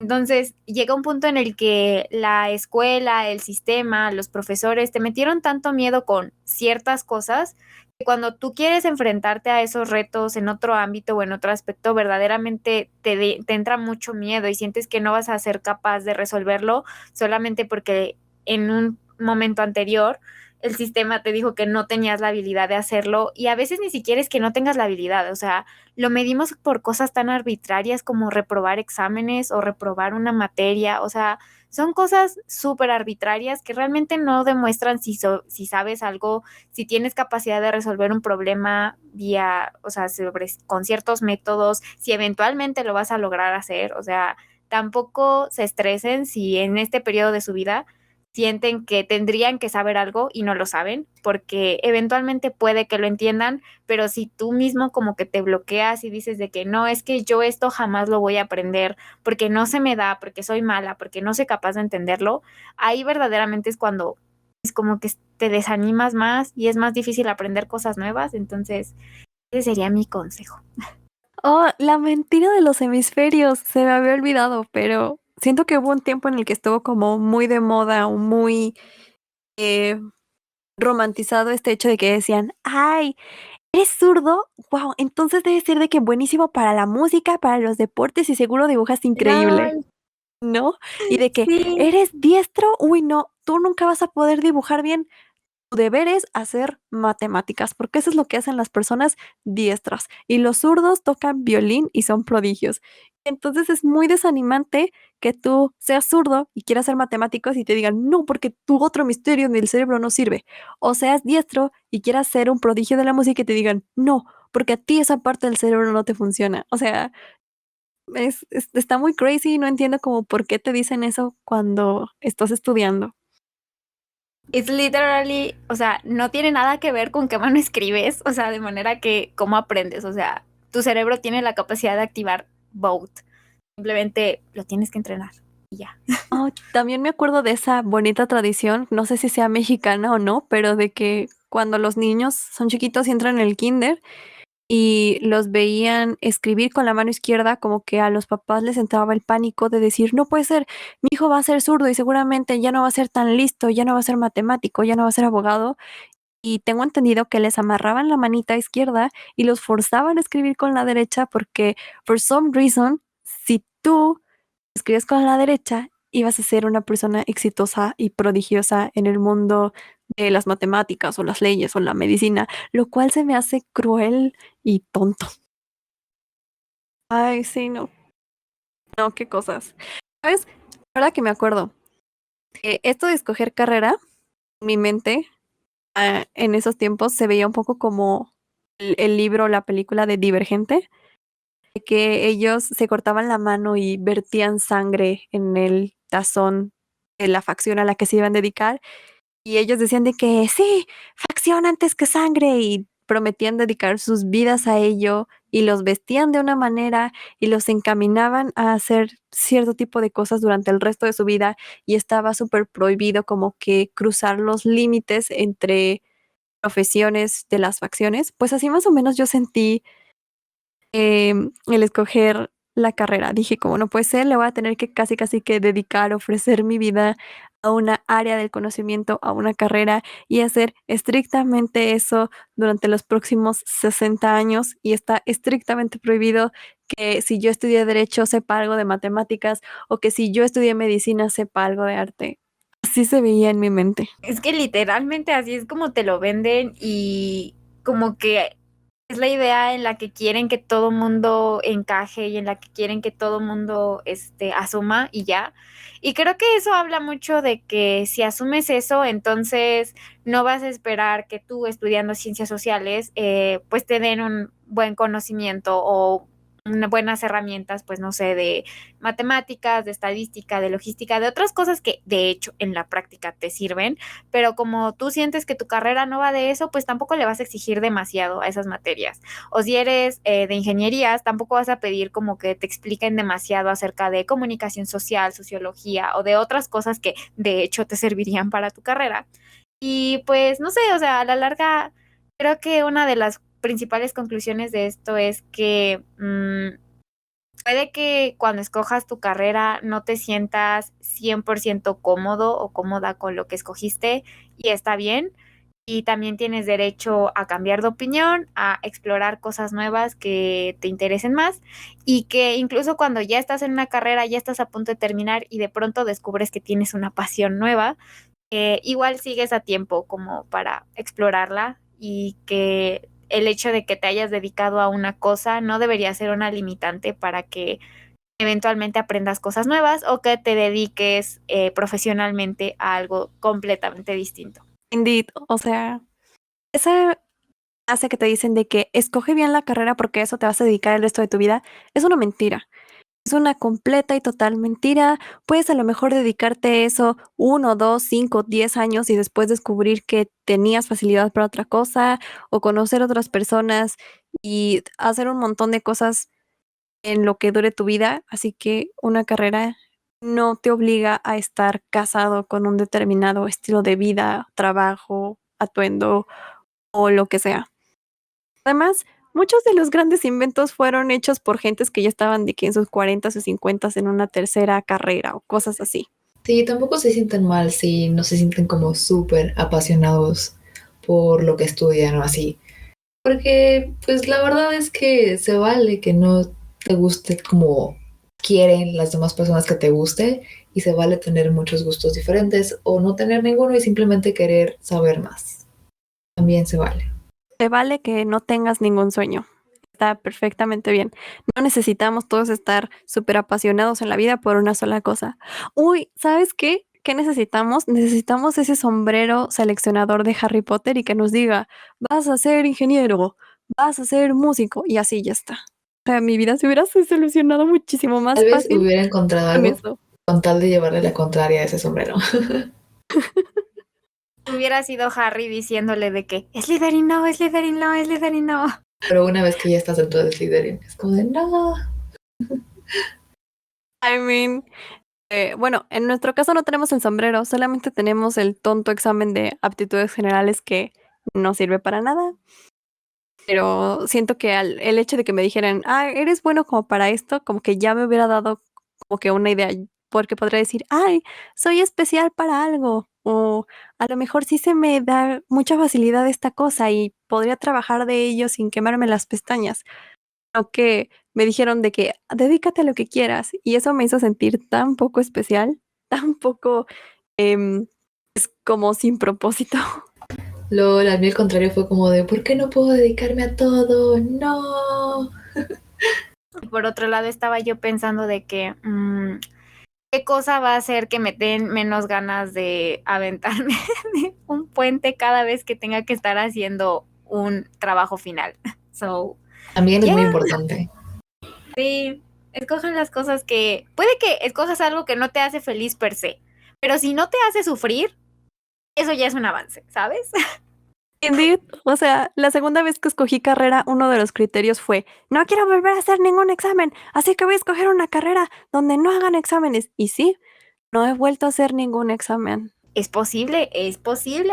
A: Entonces llega un punto en el que la escuela, el sistema, los profesores te metieron tanto miedo con ciertas cosas que cuando tú quieres enfrentarte a esos retos en otro ámbito o en otro aspecto, verdaderamente te entra mucho miedo y sientes que no vas a ser capaz de resolverlo solamente porque en un momento anterior el sistema te dijo que no tenías la habilidad de hacerlo y a veces ni siquiera es que no tengas la habilidad, o sea, lo medimos por cosas tan arbitrarias como reprobar exámenes o reprobar una materia, o sea, son cosas súper arbitrarias que realmente no demuestran si sabes algo, si tienes capacidad de resolver un problema vía, o sea, con ciertos métodos, si eventualmente lo vas a lograr hacer, o sea, tampoco se estresen si en este periodo de su vida sienten que tendrían que saber algo y no lo saben, porque eventualmente puede que lo entiendan, pero si tú mismo como que te bloqueas y dices de que no, es que yo esto jamás lo voy a aprender porque no se me da, porque soy mala, porque no soy capaz de entenderlo, ahí verdaderamente es cuando es como que te desanimas más y es más difícil aprender cosas nuevas, entonces ese sería mi consejo.
C: Oh, la mentira de los hemisferios, se me había olvidado, pero siento que hubo un tiempo en el que estuvo como muy de moda o muy eh, romantizado este hecho de que decían, ay, ¿eres zurdo? Wow, entonces debe ser de que buenísimo para la música, para los deportes y seguro dibujas increíble,
A: Ay,
C: ¿no? Y de que,
A: sí.
C: ¿eres diestro? Uy, no, tú nunca vas a poder dibujar bien. Tu deber es hacer matemáticas, porque eso es lo que hacen las personas diestras. Y los zurdos tocan violín y son prodigios. Entonces es muy desanimante que tú seas zurdo y quieras ser matemáticos y te digan, no, porque tu otro misterio del cerebro no sirve. O seas diestro y quieras ser un prodigio de la música y te digan, no, porque a ti esa parte del cerebro no te funciona. O sea, está muy crazy y no entiendo como por qué te dicen eso cuando estás estudiando.
A: It's literally, o sea, no tiene nada que ver con qué mano escribes, o sea, de manera que cómo aprendes, o sea, tu cerebro tiene la capacidad de activar both, simplemente lo tienes que entrenar y ya.
C: Oh, también me acuerdo de esa bonita tradición, no sé si sea mexicana o no, pero de que cuando los niños son chiquitos y entran en el kinder y los veían escribir con la mano izquierda, como que a los papás les entraba el pánico de decir, no puede ser, mi hijo va a ser zurdo y seguramente ya no va a ser tan listo, ya no va a ser matemático, ya no va a ser abogado. Y tengo entendido que les amarraban la manita izquierda y los forzaban a escribir con la derecha porque, for some reason, si tú escribes con la derecha, ibas a ser una persona exitosa y prodigiosa en el mundo de las matemáticas o las leyes o la medicina, lo cual se me hace cruel y tonto. Ay, sí, no, no, qué cosas. ¿Sabes? Ahora que me acuerdo, esto de escoger carrera, en mi mente, en esos tiempos se veía un poco como el libro o la película de Divergente, de que ellos se cortaban la mano y vertían sangre en el tazón de la facción a la que se iban a dedicar, y ellos decían de que sí, facción antes que sangre, y prometían dedicar sus vidas a ello, y los vestían de una manera y los encaminaban a hacer cierto tipo de cosas durante el resto de su vida, y estaba súper prohibido como que cruzar los límites entre profesiones de las facciones. Pues así más o menos yo sentí el escoger la carrera. Dije, como no puede ser, le voy a tener que casi, casi que dedicar, ofrecer mi vida a una área del conocimiento, a una carrera y hacer estrictamente eso durante los próximos 60 años. Y está estrictamente prohibido que si yo estudié derecho sepa algo de matemáticas o que si yo estudié medicina sepa algo de arte. Así se veía en mi mente.
A: Es que literalmente así es como te lo venden y como que es la idea en la que quieren que todo mundo encaje y en la que quieren que todo mundo asuma y ya. Y creo que eso habla mucho de que si asumes eso, entonces no vas a esperar que tú estudiando ciencias sociales pues te den un buen conocimiento o buenas herramientas, pues no sé, de matemáticas, de estadística, de logística, de otras cosas que de hecho en la práctica te sirven, pero como tú sientes que tu carrera no va de eso, pues tampoco le vas a exigir demasiado a esas materias. O si eres de ingenierías, tampoco vas a pedir como que te expliquen demasiado acerca de comunicación social, sociología o de otras cosas que de hecho te servirían para tu carrera. Y pues no sé, o sea, a la larga creo que una de las principales conclusiones de esto es que puede que cuando escojas tu carrera no te sientas 100% cómodo o cómoda con lo que escogiste y está bien. Y también tienes derecho a cambiar de opinión, a explorar cosas nuevas que te interesen más y que incluso cuando ya estás en una carrera, ya estás a punto de terminar y de pronto descubres que tienes una pasión nueva, igual sigues a tiempo como para explorarla y que el hecho de que te hayas dedicado a una cosa no debería ser una limitante para que eventualmente aprendas cosas nuevas o que te dediques profesionalmente a algo completamente distinto.
C: Indeed, o sea, esa frase que te dicen de que escoge bien la carrera porque eso te vas a dedicar el resto de tu vida, es una mentira. Es una completa y total mentira. Puedes a lo mejor dedicarte a eso 1, 2, 5, 10 años y después descubrir que tenías facilidad para otra cosa o conocer otras personas y hacer un montón de cosas en lo que dure tu vida. Así que una carrera no te obliga a estar casado con un determinado estilo de vida, trabajo, atuendo o lo que sea. Además, muchos de los grandes inventos fueron hechos por gentes que ya estaban de que en sus 40 o 50 en una tercera carrera o cosas así.
B: Sí, tampoco se sienten mal si no se sienten como súper apasionados por lo que estudian o así. Porque, pues la verdad es que se vale que no te guste como quieren las demás personas que te guste y se vale tener muchos gustos diferentes o no tener ninguno y simplemente querer saber más. También se vale.
C: Te vale que no tengas ningún sueño. Está perfectamente bien. No necesitamos todos estar súper apasionados en la vida por una sola cosa. Uy, ¿sabes qué? ¿Qué necesitamos? Necesitamos ese sombrero seleccionador de Harry Potter y que nos diga, vas a ser ingeniero, vas a ser músico y así ya está. O sea, mi vida se hubiera solucionado muchísimo más
B: Tal vez
C: fácil
B: hubiera encontrado
C: con
B: algo
C: eso.
B: con tal de llevarle la contraria a ese sombrero.
A: Hubiera sido Harry diciéndole de que es Slytherin no, es Slytherin no, es Slytherin no.
B: Pero una vez que ya estás dentro de Slytherin, es como de no.
C: I mean, bueno, en nuestro caso no tenemos el sombrero, solamente tenemos el tonto examen de aptitudes generales que no sirve para nada. Pero siento que el hecho de que me dijeran, eres bueno como para esto, como que ya me hubiera dado como que una idea, porque podría decir, ay, soy especial para algo, o a lo mejor sí se me da mucha facilidad esta cosa y podría trabajar de ello sin quemarme las pestañas. O que me dijeron de que dedícate a lo que quieras y eso me hizo sentir tan poco especial, tan poco es como sin propósito.
B: Luego, a mí el contrario fue como de, ¿por qué no puedo dedicarme a todo? No.
A: Y por otro lado estaba yo pensando de que ¿qué cosa va a hacer que me den menos ganas de aventarme de un puente cada vez que tenga que estar haciendo un trabajo final? So,
B: También es muy
A: yeah,
B: importante.
A: sí, escojan las cosas que... Puede que escojas algo que no te hace feliz per se, pero si no te hace sufrir, eso ya es un avance, ¿sabes?
C: Indeed, o sea, la segunda vez que escogí carrera, uno de los criterios fue, no quiero volver a hacer ningún examen, así que voy a escoger una carrera donde no hagan exámenes. Y sí, no he vuelto a hacer ningún examen.
A: Es posible,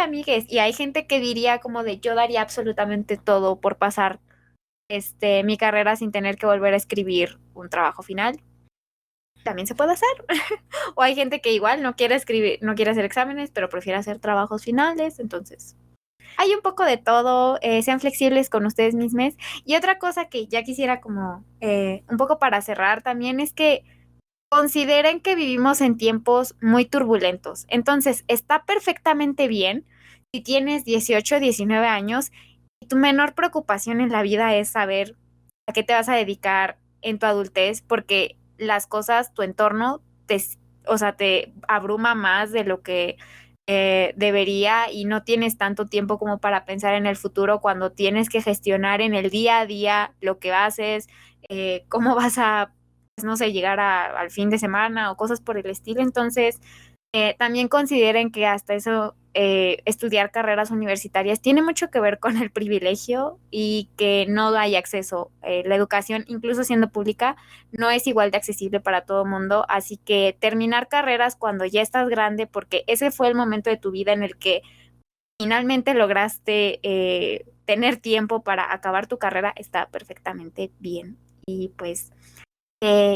A: amigues. Y hay gente que diría como de yo daría absolutamente todo por pasar mi carrera sin tener que volver a escribir un trabajo final. También se puede hacer. O hay gente que igual no quiere escribir, no quiere hacer exámenes, pero prefiere hacer trabajos finales. Entonces, hay un poco de todo. Sean flexibles con ustedes mismos. Y otra cosa que ya quisiera como un poco para cerrar también es que consideren que vivimos en tiempos muy turbulentos. Entonces, está perfectamente bien si tienes 18, 19 años y tu menor preocupación en la vida es saber a qué te vas a dedicar en tu adultez, porque las cosas, tu entorno, o sea, te abruma más de lo que debería, y no tienes tanto tiempo como para pensar en el futuro cuando tienes que gestionar en el día a día lo que haces, cómo vas a, pues, no sé, llegar al fin de semana o cosas por el estilo. Entonces, también consideren que hasta eso, estudiar carreras universitarias tiene mucho que ver con el privilegio y que no hay acceso. La educación, incluso siendo pública, no es igual de accesible para todo el mundo, así que terminar carreras cuando ya estás grande, porque ese fue el momento de tu vida en el que finalmente lograste tener tiempo para acabar tu carrera, está perfectamente bien. Y pues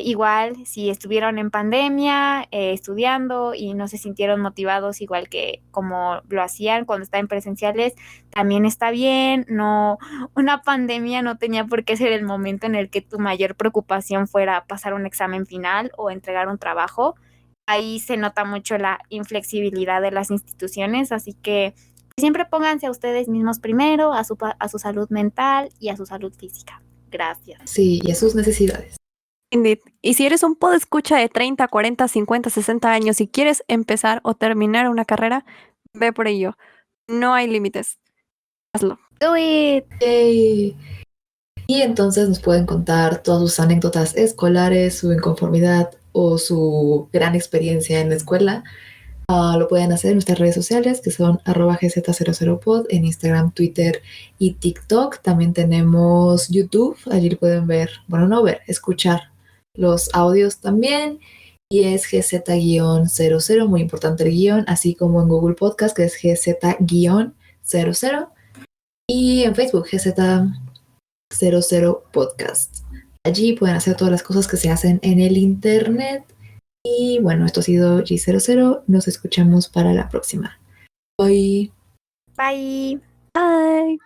A: igual, si estuvieron en pandemia estudiando y no se sintieron motivados igual que como lo hacían cuando estaban presenciales, también está bien. No, una pandemia no tenía por qué ser el momento en el que tu mayor preocupación fuera pasar un examen final o entregar un trabajo. Ahí se nota mucho la inflexibilidad de las instituciones, así que siempre pónganse a ustedes mismos primero, a su salud mental y a su salud física. Gracias.
B: Sí, y a sus necesidades.
C: Indeed. Y si eres un podescucha de 30, 40, 50, 60 años y quieres empezar o terminar una carrera, ve por ello. No hay límites. Hazlo.
A: Do it.
B: Yay. Y entonces nos pueden contar todas sus anécdotas escolares, su inconformidad o su gran experiencia en la escuela. Lo pueden hacer en nuestras redes sociales, que son @gz00pod en Instagram, Twitter y TikTok. También tenemos YouTube, allí pueden ver, bueno, no ver, escuchar los audios también. Y es GZ-00, muy importante el guión, así como en Google Podcast, que es GZ-00. Y en Facebook, GZ00 Podcast. Allí pueden hacer todas las cosas que se hacen en el internet. Y bueno, esto ha sido G00. Nos escuchamos para la próxima. Bye.
A: Bye.
C: Bye.